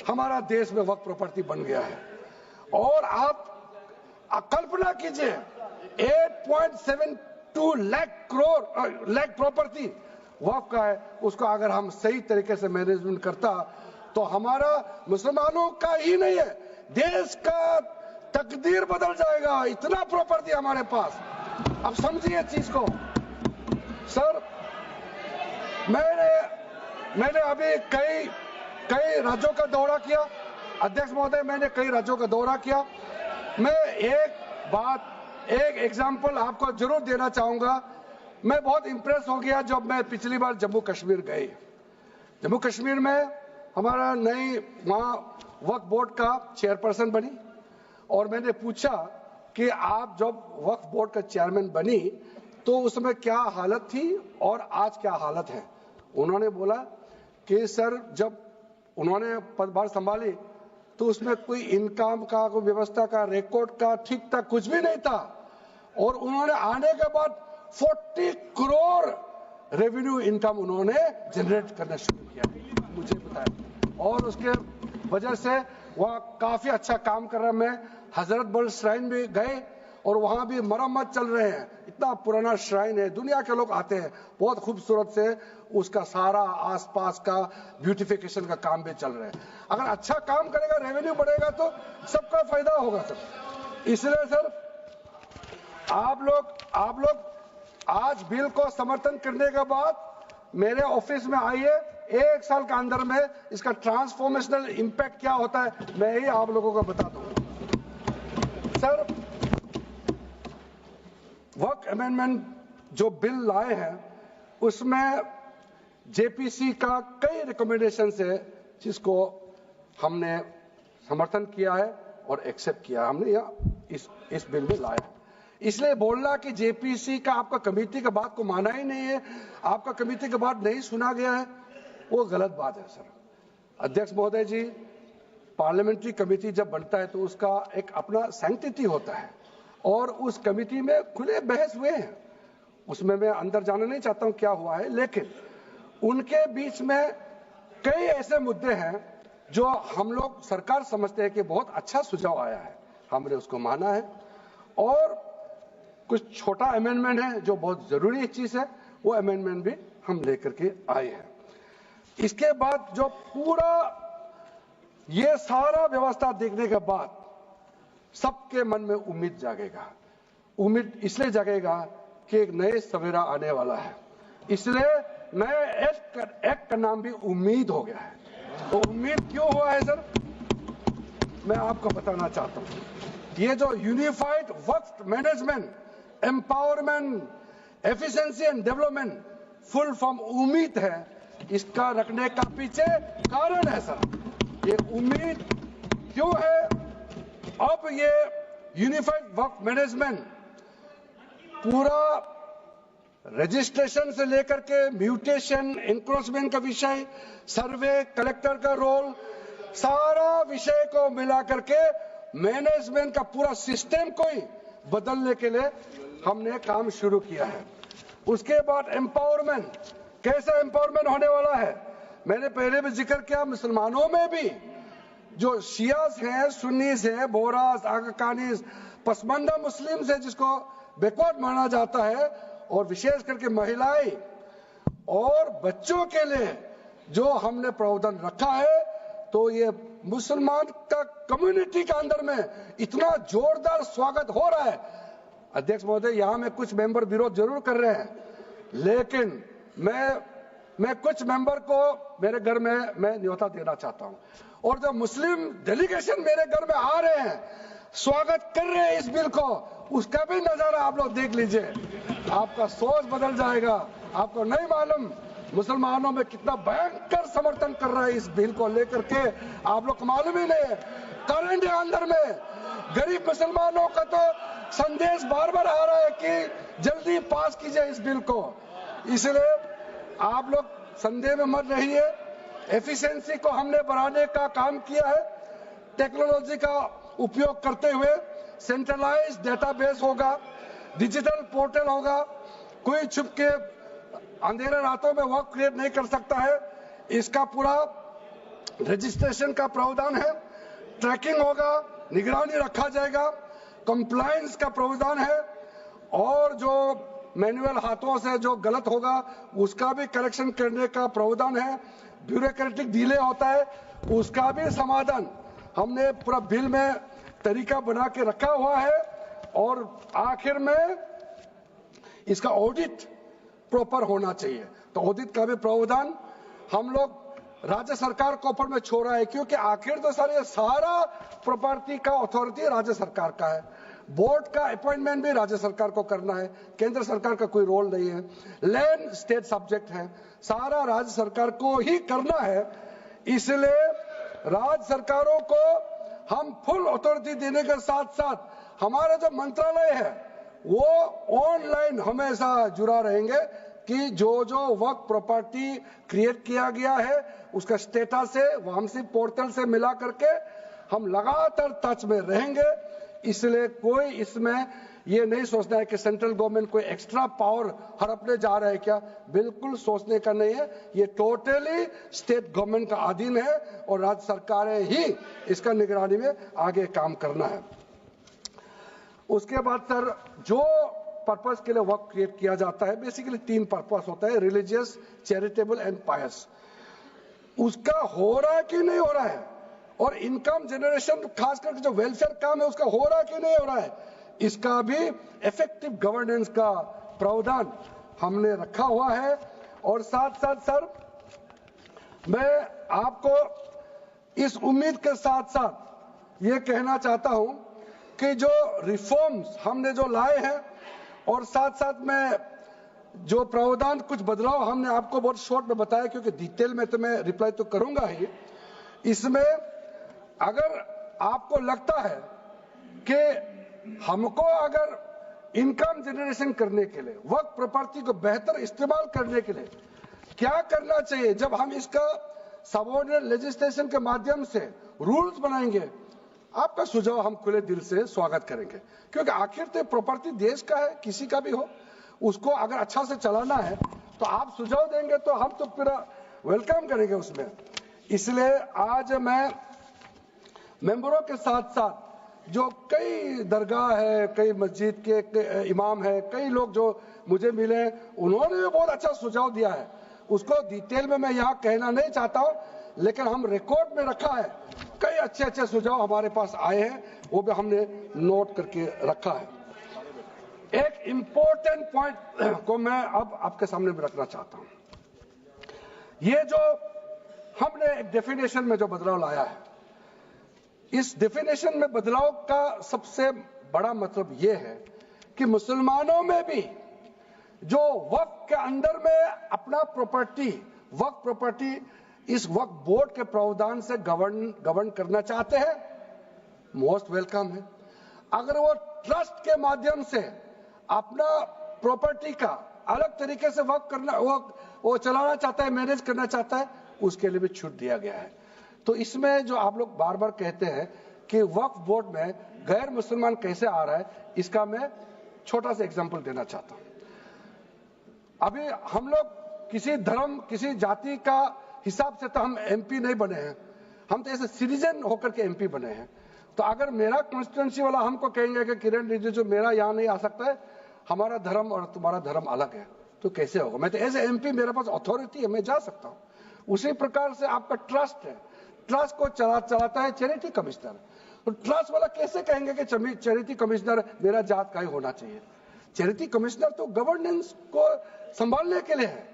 हमारा देश में वक्फ प्रॉपर्टी बन गया है। और आप कल्पना कीजिए 8.72 लाख प्रॉपर्टी वक्फ का है, उसको अगर हम सही तरीके से मैनेजमेंट करता तो हमारा मुसलमानों का ही नहीं है, देश का तकदीर बदल जाएगा। इतना प्रॉपर्टी हमारे पास। अब समझिए चीज को। सर मैंने अभी कई राज्यों का दौरा किया अध्यक्ष महोदय, मैंने कई राज्यों का दौरा किया। मैं एक एग्जांपल आपको जरूर देना चाहूंगा। मैं बहुत इंप्रेस हो गया जब मैं पिछली बार जम्मू कश्मीर गई। जम्मू कश्मीर में हमारा नई वहां वक्फ बोर्ड का चेयरपर्सन बनी और मैंने पूछा कि आप जब वक्फ बोर्ड का चेयरमैन बनी तो उसमें क्या हालत थी और आज क्या हालत है। उन्होंने बोला कि सर जब उन्होंने पदभार संभाली तो उसमें कोई इनकम का, कोई व्यवस्था का, रिकॉर्ड का ठीक ठाक कुछ भी नहीं था, और उन्होंने आने के बाद 40 करोड़ रेवेन्यू इनकम उन्होंने जनरेट करना शुरू किया, मुझे बताया, और उसके वजह से वह काफी अच्छा काम कर रहा है। मैं हजरत बल श्राइन भी गए और वहां भी मरम्मत चल रहे हैं, इतना पुराना श्राइन है, दुनिया के लोग आते हैं, बहुत खूबसूरत से उसका सारा आसपास का ब्यूटिफिकेशन का काम भी चल रहा है। अगर अच्छा काम करेगा, रेवेन्यू बढ़ेगा तो सबका फायदा होगा सर। इसलिए सर आप लोग आज बिल को समर्थन करने के बाद मेरे ऑफिस में आइए, 1 साल के अंदर में इसका ट्रांसफॉर्मेशनल इंपैक्ट क्या होता है मैं ही आप लोगों को बता दूंगा। सर वर्क अमेंडमेंट जो बिल लाए हैं उसमें जेपीसी का कई रिकमेंडेशन है जिसको हमने समर्थन किया है और एक्सेप्ट किया हमने या इस बिल में लाया। इसलिए बोलना कि जेपीसी का आपका कमेटी की बात को माना ही नहीं है, आपका कमेटी की बात नहीं सुना गया है, वो गलत बात है सर। अध्यक्ष महोदय जी, पार्लियामेंट्री कमेटी जब बनता है तो उसका एक अपना सैंक्टिटी होता है और उस कमेटी में खुले बहस हुए हैं, उसमें मैं अंदर जाना नहीं चाहता हूं क्या हुआ है, लेकिन उनके बीच में कई ऐसे मुद्दे हैं जो हम लोग सरकार समझते हैं कि बहुत अच्छा सुझाव आया है, हमने उसको माना है, और कुछ छोटा अमेंडमेंट है जो बहुत जरूरी चीज है, वो अमेंडमेंट भी हम लेकर के आए हैं। इसके बाद जो पूरा ये सारा व्यवस्था देखने के बाद सबके मन में उम्मीद जागेगा। उम्मीद इसलिए जागेगा कि एक नए सवेरा आने वाला है, इसलिए नए एक्ट का नाम भी उम्मीद हो गया है। तो उम्मीद क्यों हुआ है सर, मैं आपको बताना चाहता हूं। ये जो unified work management, empowerment, efficiency and development, full form उम्मीद है, इसका रखने का पीछे कारण है सर। ये उम्मीद क्यों है, अब ये यूनिफाइड वर्क मैनेजमेंट पूरा रजिस्ट्रेशन से लेकर के म्यूटेशन, इंक्रोचमेंट का विषय, सर्वे, कलेक्टर का रोल, सारा विषय को मिला करके मैनेजमेंट का पूरा सिस्टम को ही बदलने के लिए हमने काम शुरू किया है। उसके बाद एम्पावरमेंट, कैसा एम्पावरमेंट होने वाला है, मैंने पहले भी जिक्र किया, मुसलमानों में भी जो शियास हैं, सुन्नीस हैं, बोरास, आकाकानीस, पसमानदा मुस्लिम्स है जिसको बैकवर्ड माना जाता है, और विशेष करके महिलाएं और बच्चों के लिए जो हमने प्रावधान रखा है, तो ये मुसलमान का कम्युनिटी के अंदर में इतना जोरदार स्वागत हो रहा है। अध्यक्ष महोदय, यहां में कुछ मेंबर विरोध जरूर कर रहे हैं, लेकिन मैं कुछ मेंबर को मेरे घर में मैं न्योता देना चाहता हूं, और जो मुस्लिम डेलीगेशन मेरे घर में आ रहे हैं, स्वागत कर रहे हैं इस बिल को, उसका भी नजारा आप लोग देख लीजिए, आपका सोच बदल जाएगा। आपको नहीं मालूम मुसलमानों में कितना भयंकर समर्थन कर रहा है इस बिल को लेकर के, आप लोग को मालूम ही नहीं है। करंट अंदर में गरीब मुसलमानों का तो संदेश बार बार आ रहा है कि जल्दी पास कीजिए इस बिल को, इसलिए आप लोग संदेह में मत रहिए। एफिशिएंसी को हमने बढ़ाने का काम किया है, टेक्नोलॉजी का उपयोग करते हुए सेंट्रलाइज्ड डेटाबेस होगा, डिजिटल पोर्टल होगा, कोई छुप के अंधेरे रातों में वर्क क्रिएट नहीं कर सकता है, इसका पूरा रजिस्ट्रेशन का प्रावधान है, ट्रैकिंग होगा, निगरानी रखा जाएगा, कंप्लायंस का प्रावधान है, और जो मैनुअल हाथों से जो गलत होगा उसका भी करेक्शन करने का प्रावधान है, ब्यूरोक्रेटिक डिले होता है उसका भी समाधान हमने पूरा बिल में तरीका बना के रखा हुआ है, और आखिर में इसका ऑडिट प्रॉपर होना चाहिए, तो ऑडिट का भी प्रावधान हम लोग राज्य सरकार को ऊपर में छोड़ा है, क्योंकि आखिर तो सारा प्रॉपर्टी का अथॉरिटी राज्य सरकार का है, बोर्ड का अपॉइंटमेंट भी राज्य सरकार को करना है, केंद्र सरकार का कोई रोल नहीं है, लैंड स्टेट सब्जेक्ट है, सारा राज्य सरकार को ही करना है। इसलिए राज्य सरकारों को हम फुल अथॉरिटी देने के साथ साथ हमारा जो मंत्रालय है वो ऑनलाइन हमेशा जुड़ा रहेंगे कि जो वक्फ प्रॉपर्टी क्रिएट किया गया है उसका स्टेटस है वामसी पोर्टल से मिला करके हम लगातार टच में रहेंगे। इसलिए कोई इसमें ये नहीं सोचना है कि सेंट्रल गवर्नमेंट कोई एक्स्ट्रा पावर हड़पने जा रहा है क्या, बिल्कुल सोचने का नहीं है। ये टोटली स्टेट गवर्नमेंट का अधीन है और राज्य सरकारें ही इसका निगरानी में आगे काम करना है। उसके बाद सर जो पर्पस के लिए वक्फ क्रिएट किया जाता है, बेसिकली 3 पर्पस होता है, रिलीजियस, चैरिटेबल एंड पायस। उसका हो रहा है कि नहीं हो रहा है, और इनकम जनरेशन खास करके जो वेलफेयर काम है उसका हो रहा है कि नहीं हो रहा है, इसका भी इफेक्टिव गवर्नेंस का प्रावधान हमने रखा हुआ है। और साथ साथ सर मैं आपको इस उम्मीद के साथ साथ ये कहना चाहता हूं कि जो रिफॉर्म्स हमने जो लाए हैं और साथ साथ में जो प्रावधान कुछ बदलाव हमने आपको बहुत शॉर्ट में बताया, क्योंकि डिटेल में तो मैं रिप्लाई तो करूंगा ही, इसमें अगर आपको लगता है कि हमको अगर इनकम जनरेशन करने के लिए वक्फ प्रॉपर्टी को बेहतर इस्तेमाल करने के लिए क्या करना चाहिए, जब हम इसका सबऑर्डिनेट लेजिस्लेशन के माध्यम से रूल्स बनाएंगे, आपका सुझाव हम खुले दिल से स्वागत करेंगे। क्योंकि आखिर तो प्रॉपर्टी देश का है, किसी का भी हो, उसको अगर अच्छा से चलाना है तो आप सुझाव देंगे तो हम तो पूरा वेलकम करेंगे उसमें। इसलिए आज मैं मेंबरों के साथ साथ जो कई दरगाह है, कई मस्जिद के इमाम है, कई लोग जो मुझे मिले, उन्होंने भी बहुत अच्छा सुझाव दिया है। उसको डिटेल में मैं यहाँ कहना नहीं चाहता हूँ, लेकिन हम रिकॉर्ड में रखा है, कई अच्छे अच्छे सुझाव हमारे पास आए हैं, वो भी हमने नोट करके रखा है। एक इंपॉर्टेंट पॉइंट को मैं अब आपके सामने भी रखना चाहता हूं। ये जो हमने एक डेफिनेशन में जो बदलाव लाया है, इस डेफिनेशन में बदलाव का सबसे बड़ा मतलब ये है कि मुसलमानों में भी जो वक्फ के अंदर में अपना प्रॉपर्टी, वक्फ प्रॉपर्टी इस वक्फ बोर्ड के प्रावधान से गवर्न करना चाहते हैं, मोस्ट वेलकम है। अगर वो ट्रस्ट के माध्यम से अपना प्रॉपर्टी का अलग तरीके से वक्फ करना, वो चलाना चाहता है, मैनेज करना चाहता है, उसके लिए भी छूट दिया गया है। तो इसमें जो आप लोग बार बार कहते हैं कि वक्फ बोर्ड में गैर मुसलमान कैसे आ रहा है, इसका मैं छोटा सा एग्जांपल देना चाहता हूं। अभी हम लोग किसी धर्म, किसी जाति का हिसाब से तो हम एमपी नहीं बने हैं, हम तो ऐसे सिटीजन होकर के एमपी बने हैं। तो अगर मेरा कॉन्स्टिट्यूंसी वाला हमको कहेंगे कि किरण रिजिजू मेरा यहाँ नहीं आ सकता है, हमारा धर्म और तुम्हारा धर्म अलग है, तो कैसे होगा? मैं तो एज एमपी, मेरे पास अथॉरिटी है, मैं जा सकता हूँ। उसी प्रकार से आपका ट्रस्ट है, ट्रस्ट को चलाता है चैरिटी कमिश्नर। तो ट्रस्ट वाला कैसे कहेंगे कि चैरिटी कमिश्नर मेरा जात का ही होना चाहिए? चैरिटी कमिश्नर तो गवर्नेंस को संभालने के लिए है,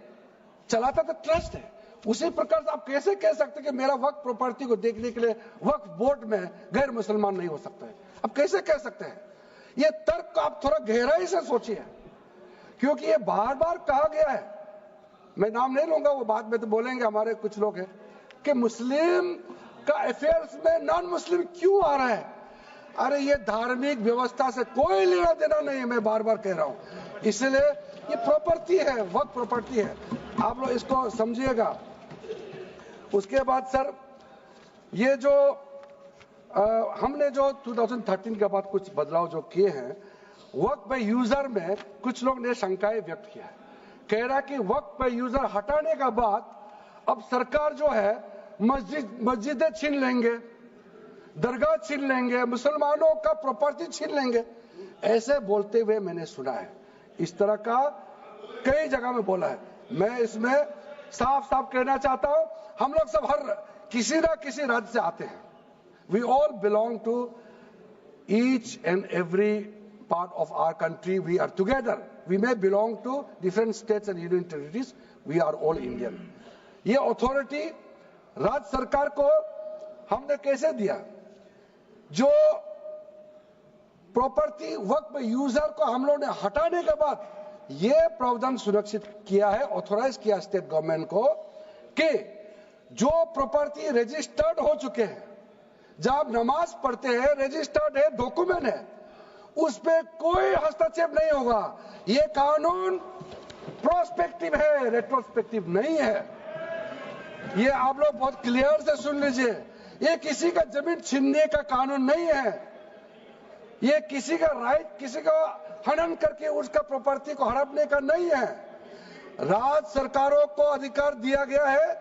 चलाता तो ट्रस्ट है। उसी प्रकार से आप कैसे कह सकते हैं कि मेरा वक्फ प्रॉपर्टी को देखने के लिए वक्फ बोर्ड में गैर मुसलमान नहीं हो सकता है? आप कैसे कह सकते हैं? ये तर्क को आप थोड़ा गहराई से सोचिए, क्योंकि ये बार बार कहा गया है, मैं नाम नहीं लूंगा, वो बाद में तो बोलेंगे हमारे कुछ लोग हैं कि मुस्लिम का अफेयर्स में नॉन मुस्लिम क्यों आ रहा है। अरे ये धार्मिक व्यवस्था से कोई लेना देना नहीं है, मैं बार बार कह रहा हूं। इसलिए ये प्रॉपर्टी है, वक्फ प्रॉपर्टी है, आप लोग इसको समझिएगा। उसके बाद सर ये जो हमने जो 2013 के बाद कुछ बदलाव जो किए हैं, वक्फ बाय यूजर में कुछ लोग ने शंकाएं व्यक्त किया है, कह रहा कि वक्फ बाय यूजर हटाने के बाद अब सरकार जो है मस्जिदें छीन लेंगे, दरगाह छीन लेंगे, मुसलमानों का प्रॉपर्टी छीन लेंगे, ऐसे बोलते हुए मैंने सुना है। इस तरह का कई जगह में बोला है। मैं इसमें साफ साफ कहना चाहता हूं, हम लोग सब हर किसी ना किसी राज्य से आते हैं। We all belong to each and every part of our country. We are together. We may belong to different states and union territories. We are all Indian. ये अथॉरिटी राज्य सरकार को हमने कैसे दिया? जो प्रॉपर्टी वक्फ यूजर को हम लोगों ने हटाने के बाद ये प्रावधान सुरक्षित किया है, ऑथोराइज किया स्टेट गवर्नमेंट को कि जो प्रॉपर्टी रजिस्टर्ड हो चुके हैं, जब नमाज पढ़ते हैं, रजिस्टर्ड है, डॉक्यूमेंट है, उस पे कोई हस्तक्षेप नहीं होगा। ये कानून प्रोस्पेक्टिव है, रेट्रोस्पेक्टिव नहीं है। ये आप लोग बहुत क्लियर से सुन लीजिए, ये किसी का जमीन छीनने का कानून नहीं है। ये किसी का राइट, किसी का हनन करके उसका प्रॉपर्टी को हड़पने का नहीं है। राज्य सरकारों को अधिकार दिया गया है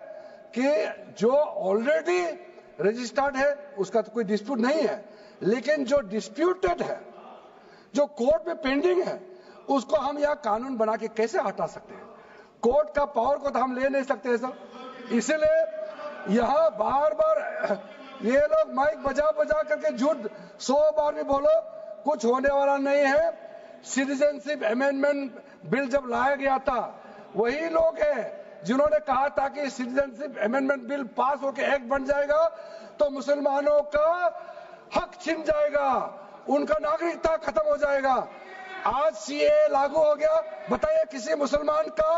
कि जो ऑलरेडी रजिस्टर्ड है उसका तो कोई डिस्प्यूट नहीं है, लेकिन जो डिस्प्यूटेड है, जो कोर्ट में पेंडिंग है, उसको हम यहाँ कानून बना के कैसे हटा सकते हैं? कोर्ट का पावर को तो हम ले नहीं सकते सर। इसलिए यहाँ बार बार ये लोग माइक बजा बजा करके झूठ 100 बार भी बोलो, कुछ होने वाला नहीं है। सिटीजनशिप अमेंडमेंट बिल जब लाया गया था, वही लोग हैं जिन्होंने कहा था कि सिटीजनशिप अमेंडमेंट बिल पास होकर एक्ट बन जाएगा तो मुसलमानों का हक छिन जाएगा, उनका नागरिकता खत्म हो जाएगा। आज सीए लागू हो गया, बताइए किसी मुसलमान का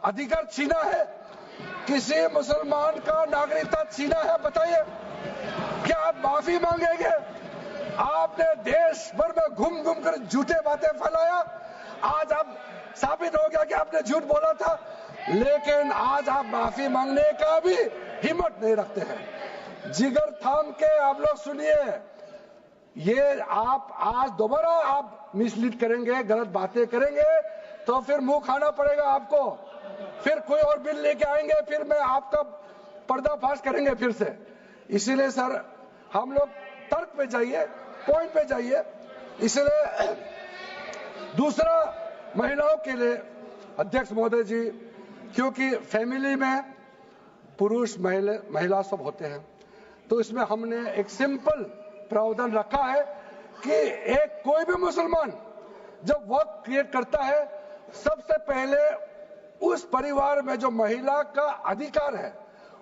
अधिकार छीना है? किसी मुसलमान का नागरिकता छीना है? बताइए, क्या आप माफी मांगेंगे? आपने देश भर में घूम घूम कर झूठे बातें फैलाया, आज आप साबित हो गया कि आपने झूठ बोला था, लेकिन आज आप माफी मांगने का भी हिम्मत नहीं रखते हैं। जिगर थाम के आप लोग सुनिए, ये आप आज दोबारा आप मिसलीड करेंगे, गलत बातें करेंगे तो फिर मुंह खाना पड़ेगा आपको। फिर कोई और बिल लेके आएंगे, फिर मैं आपका पर्दाफाश करेंगे फिर से। इसीलिए सर हम लोग तर्क पे जाइए, पॉइंट पे जाइए। इसलिए दूसरा, महिलाओं के लिए अध्यक्ष महोदय जी, क्योंकि फैमिली में पुरुष महिला सब होते हैं, तो इसमें हमने एक सिंपल प्रावधान रखा है कि एक कोई भी मुसलमान जब वर्क क्रिएट करता है, सबसे पहले उस परिवार में जो महिला का अधिकार है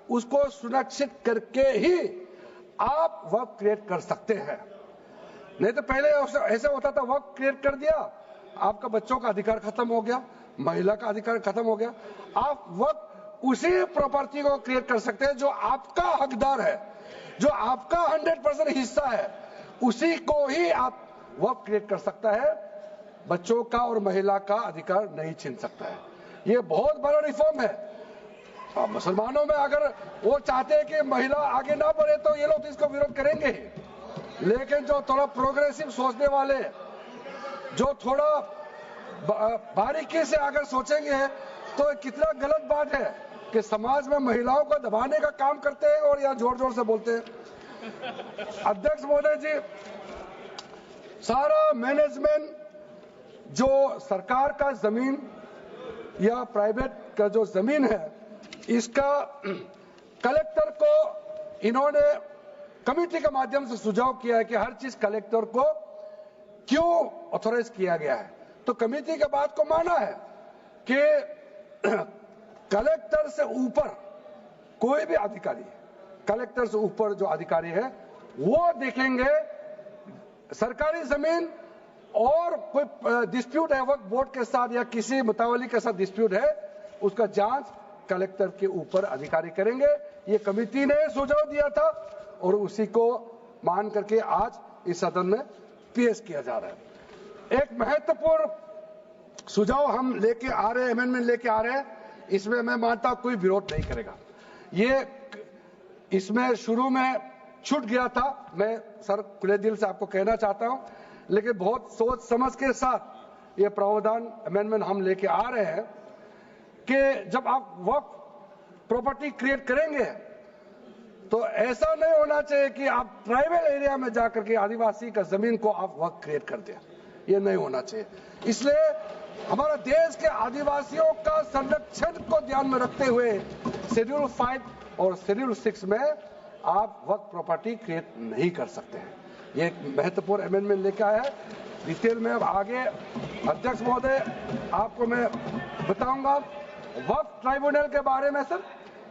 उसको सुनिश्चित करके ही आप वर्क क्रिएट कर सकते हैं। नहीं तो पहले ऐसा होता था, वर्क क्रिएट कर दिया, आपका बच्चों का अधिकार खत्म हो गया, महिला का अधिकार खत्म हो गया। आप वर्क उसी प्रॉपर्टी को क्रिएट कर सकते हैं जो आपका हकदार है, जो आपका 100% हिस्सा है, उसी को ही आप वर्क क्रिएट कर सकता है। बच्चों का और महिला का अधिकार नहीं छीन सकता है। ये बहुत बड़ा रिफॉर्म है। मुसलमानों में अगर वो चाहते हैं कि महिला आगे ना बढ़े तो ये लोग तो इसको विरोध करेंगे ही, लेकिन जो थोड़ा प्रोग्रेसिव सोचने वाले, जो थोड़ा बारीकी से अगर सोचेंगे तो कितना गलत बात है कि समाज में महिलाओं को दबाने का काम करते हैं और यहाँ जोर जोर से बोलते हैं। अध्यक्ष महोदय जी, सारा मैनेजमेंट जो सरकार का जमीन या प्राइवेट का जो जमीन है, इसका कलेक्टर को इन्होंने कमेटी के माध्यम से सुझाव किया है कि हर चीज कलेक्टर को क्यों ऑथोराइज किया गया है। तो कमेटी के बात को माना है कि कलेक्टर से ऊपर कोई भी अधिकारी, कलेक्टर से ऊपर जो अधिकारी है वो देखेंगे सरकारी जमीन और कोई डिस्प्यूट है वक्फ बोर्ड के साथ या किसी मुतावली के साथ डिस्प्यूट है, उसका जांच कलेक्टर के ऊपर अधिकारी करेंगे। ये कमेटी ने सुझाव दिया था और उसी को मान करके आज इस सदन में पेश किया जा रहा है। एक महत्वपूर्ण सुझाव हम लेके आ रहे हैं, अमेंडमेंट लेके आ रहे हैं, इसमें मैं मानता हूं कोई विरोध नहीं करेगा। ये इसमें शुरू में छूट गया था, मैं सर खुले दिल से आपको कहना चाहता हूं, लेकिन बहुत सोच समझ के साथ ये प्रावधान अमेंडमेंट हम लेके आ रहे हैं कि जब आप वर्क प्रॉपर्टी क्रिएट करेंगे तो ऐसा नहीं होना चाहिए कि आप ट्राइबल एरिया में जाकर के आदिवासी का जमीन को आप वर्क क्रिएट कर दें, ये नहीं होना चाहिए। इसलिए हमारा देश के आदिवासियों का संरक्षण को ध्यान में रखते हुए शेड्यूल 5 और शेड्यूल 6 में आप वर्क प्रॉपर्टी क्रिएट नहीं कर सकते हैं। ये एक महत्वपूर्ण अमेंडमेंट लेकर आया है। डिटेल में अब आगे अध्यक्ष महोदय आपको मैं बताऊंगा। वक्फ ट्राइब्यूनल के बारे में सर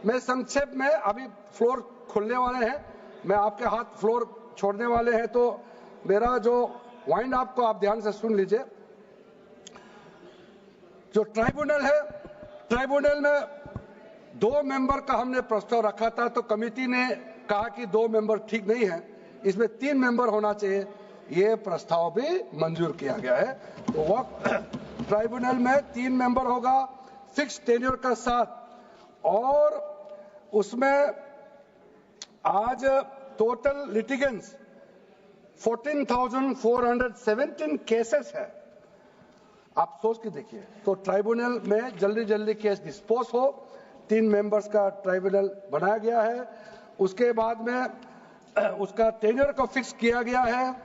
मैं संक्षेप में, अभी फ्लोर खुलने वाले हैं, मैं आपके हाथ फ्लोर छोड़ने वाले हैं, तो मेरा जो वाइंड अप को आप ध्यान से सुन लीजिए। जो ट्राइब्यूनल है, ट्राइब्यूनल में 2 मेंबर का हमने प्रस्ताव रखा था, तो कमेटी ने कहा कि 2 मेंबर ठीक नहीं है, इसमें 3 मेंबर होना चाहिए। ये प्रस्ताव भी मंजूर किया गया है। तो वक्फ ट्राइब्यूनल में 3 मेंबर होगा फिक्स टेन्योर का साथ, और उसमें आज टोटल लिटिगेंट्स 14,417 केसेस है। आप सोच के देखिए, तो ट्राइब्यूनल में जल्दी केस डिस्पोज हो, 3 मेंबर्स का ट्राइब्यूनल बनाया गया है। उसके बाद में उसका टेन्योर को फिक्स किया गया है।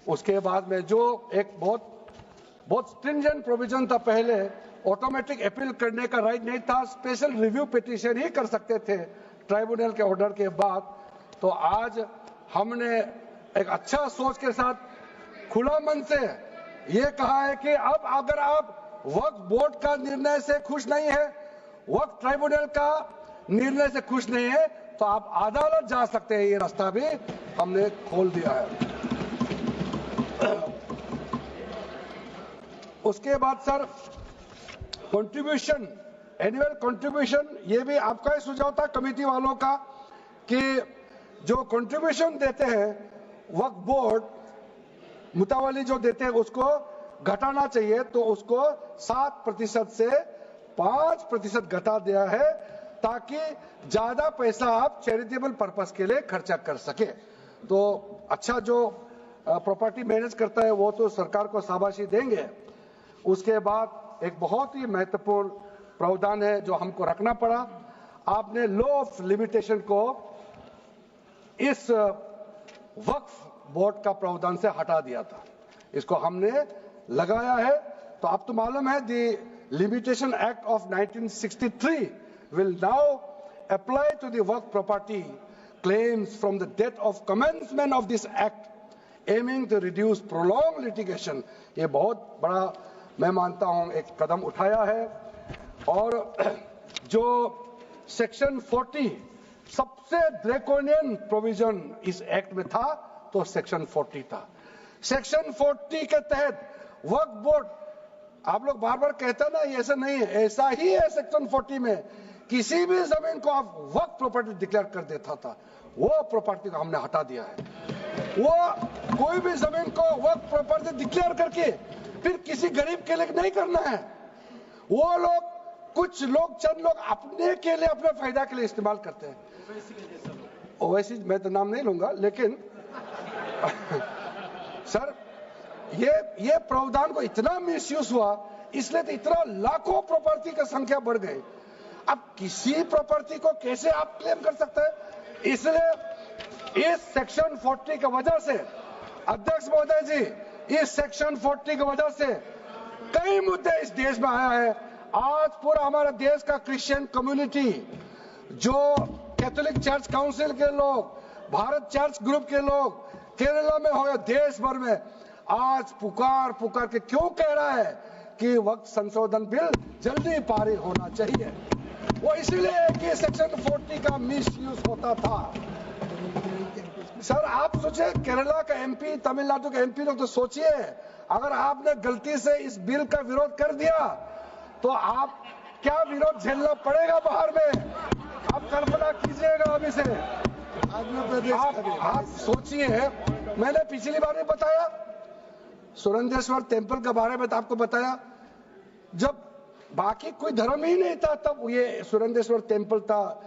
उसके बाद में जो एक बहुत स्ट्रिंजेंट प्रोविजन था, पहले ऑटोमेटिक अपील करने का राइट नहीं था, स्पेशल रिव्यू पिटीशन ही कर सकते थे ट्राइब्यूनल के ऑर्डर के बाद। तो आज हमने एक अच्छा सोच के साथ खुला मन से ये कहा है कि अब अगर आप वक्फ बोर्ड का निर्णय से खुश नहीं है, वक्फ ट्राइब्यूनल का निर्णय से खुश नहीं है, तो आप अदालत जा सकते हैं। ये रास्ता भी हमने खोल दिया है। उसके बाद सर कंट्रीब्यूशन, एनुअल कंट्रीब्यूशन, ये भी आपका ही सुझाव था कमेटी वालों का कि जो कंट्रीब्यूशन देते हैं वक्फ बोर्ड मुतावली जो देते हैं उसको घटाना चाहिए, तो उसको 7% से 5% घटा दिया है, ताकि ज्यादा पैसा आप चैरिटेबल पर्पस के लिए खर्चा कर सके। तो अच्छा जो प्रॉपर्टी मैनेज करता है वो तो सरकार को शाबाशी देंगे। उसके बाद एक बहुत ही महत्वपूर्ण प्रावधान है जो हमको रखना पड़ा, आपने लॉ ऑफ लिमिटेशन को इस वक्फ बोर्ड का प्रावधान से हटा दिया था, इसको हमने लगाया है। तो अब तो मालूम है the limitation act of 1963 will now apply to the work property claims from the date of commencement of this act, aiming to reduce prolonged litigation। ये बहुत बड़ा मैं मानता हूं एक कदम उठाया है। और जो सेक्शन 40 सबसे ड्रैकोनियन प्रोविजन इस एक्ट में था, तो सेक्शन 40 था। सेक्शन 40 के तहत वक्फ बोर्ड, आप लोग बार बार कहते हैं ना, ये ऐसा नहीं है, ऐसा ही है। सेक्शन 40 में किसी भी जमीन को आप वक्फ प्रॉपर्टी डिक्लेयर कर देता था, वो प्रॉपर्टी को हमने हटा दिया है। वो कोई भी जमीन को वक्फ प्रॉपर्टी डिक्लेयर करके फिर किसी गरीब के लिए नहीं करना है। वो लोग, कुछ लोग, चंद लोग अपने के लिए, अपने फायदा के लिए इस्तेमाल करते हैं। ओवैसी मैं तो नाम नहीं लूंगा, लेकिन सर ये प्रावधान को इतना मिसयूज हुआ, इसलिए तो इतना लाखों प्रॉपर्टी का संख्या बढ़ गई। अब किसी प्रॉपर्टी को कैसे आप क्लेम कर सकते हैं? इसलिए इस सेक्शन 40 की वजह से, अध्यक्ष महोदय जी, इस सेक्शन 40 की वजह से कई मुद्दे इस देश में आया है। आज पूरा हमारा देश का क्रिश्चियन कम्युनिटी, जो कैथोलिक चर्च काउंसिल के लोग, भारत चर्च ग्रुप के लोग, केरला में हो, देश भर में आज पुकार के क्यों कह रहा है कि वक्त संशोधन बिल जल्दी पारित होना चाहिए। वो इसलिए कि सेक्शन 40 का मिसयूज होता था। सर आप सोचिए, केरला का एमपी, तमिलनाडु का एमपी लोग तो सोचिए, अगर आपने गलती से इस बिल का विरोध कर दिया तो आप क्या विरोध झेलना पड़ेगा बाहर में, आप कल्पना कीजिएगा। अभी से आप सोचिए, मैंने पिछली बार भी बताया सुरेंद्रेश्वर टेम्पल के बारे में, तो आपको बताया जब बाकी कोई धर्म ही नहीं था तब ये सुरेंद्रेश्वर टेम्पल था।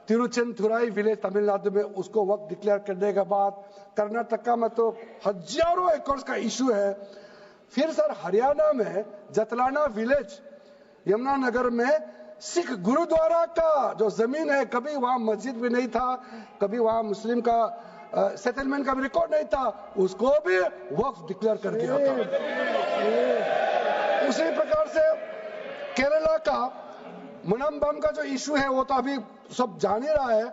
तिरुचेंथुराई विलेज तमिलनाडु में, उसको वक्त डिक्लेयर करने के बाद कर्नाटका में तो हजारों एकड़ का इशू है। फिर सर हरियाणा में जतलाना विलेज यमुनानगर में सिख गुरुद्वारा का जो जमीन है, कभी वहां मस्जिद भी नहीं था, कभी वहां मुस्लिम का सेटलमेंट का भी रिकॉर्ड नहीं था, उसको भी वक्फ डिक्लेयर कर दिया था। उसी प्रकार से केरला का मनम्बम का जो इशू है, वो तो अभी सब जान ही रहा है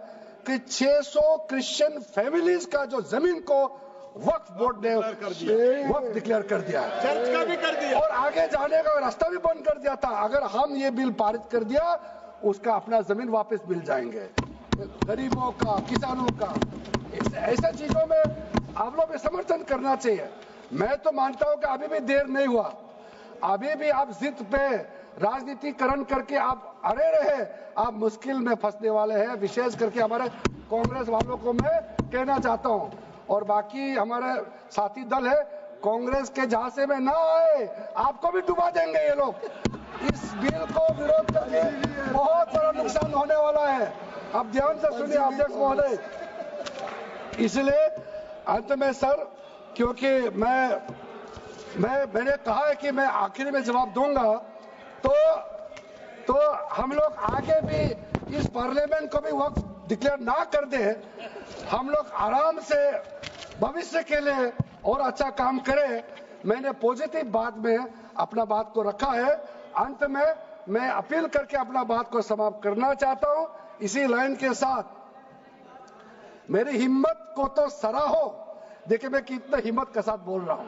कि 600 क्रिश्चियन फैमिलीज का जो जमीन को वक्फ बोर्ड ने वक्फ डिक्लेयर कर दिया, चर्च का भी कर दिया, और आगे जाने का रास्ता भी बंद कर दिया था। अगर हम ये बिल पारित कर दिया, उसका अपना जमीन वापस मिल जाएंगे गरीबों का, किसानों का। ऐसा चीजों में आप लोग समर्थन करना चाहिए। मैं तो मानता हूं कि अभी भी देर नहीं हुआ, अभी भी आप जिद पे राजनीतिकरण करके आप अड़े रहे, आप मुश्किल में फंसने वाले हैं। विशेष करके हमारे कांग्रेस वालों को मैं कहना चाहता हूं, और बाकी हमारे साथी दल है कांग्रेस के झांसे में ना आए, आपको भी डुबा देंगे ये लोग। इस बिल को विरोध करके बहुत बड़ा नुकसान होने वाला है। आप ध्यान से सुनिए अध्यक्ष महोदय। इसलिए अंत में सर, क्योंकि मैंने कहा है कि मैं आखिर में जवाब दूंगा, तो हम लोग आगे भी इस पार्लियामेंट को भी वक्त डिक्लेयर ना कर दे, हम लोग आराम से भविष्य के लिए और अच्छा काम करें। मैंने पॉजिटिव बात में अपना बात को रखा है। अंत में मैं अपील करके अपना बात को समाप्त करना चाहता हूं। इसी लाइन के साथ मेरी हिम्मत को तो सराहो। देखिए मैं कितना हिम्मत के साथ बोल रहा हूं।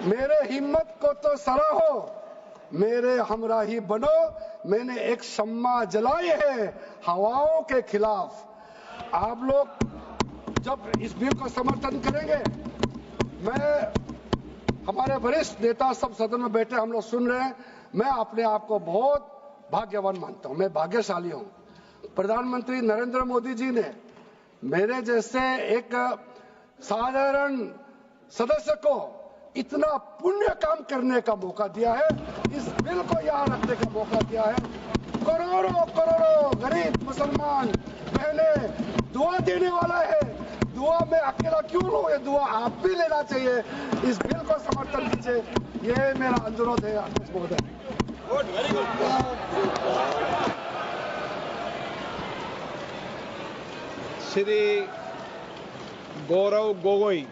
मेरे हिम्मत को तो सराहो, मेरे हमराही बनो। मैंने एक शम्मा जलाई है हवाओं के खिलाफ। आप लोग जब इस बिल को समर्थन करेंगे, हमारे वरिष्ठ नेता सब सदन में बैठे हम लोग सुन रहे हैं, मैं अपने आप को बहुत भाग्यवान मानता हूं, मैं भाग्यशाली हूं। प्रधानमंत्री नरेंद्र मोदी जी ने मेरे जैसे एक साधारण सदस्य को इतना पुण्य काम करने का मौका दिया है, इस बिल को यहां रखने का मौका दिया है। करोड़ों करोड़ों गरीब मुसलमान बहने दुआ देने वाला है। दुआ में अकेला क्यों लो, ये दुआ आप भी लेना चाहिए। इस बिल को समर्थन कीजिए, ये मेरा अनुरोध है अध्यक्ष महोदय। श्री गौरव गोगोई।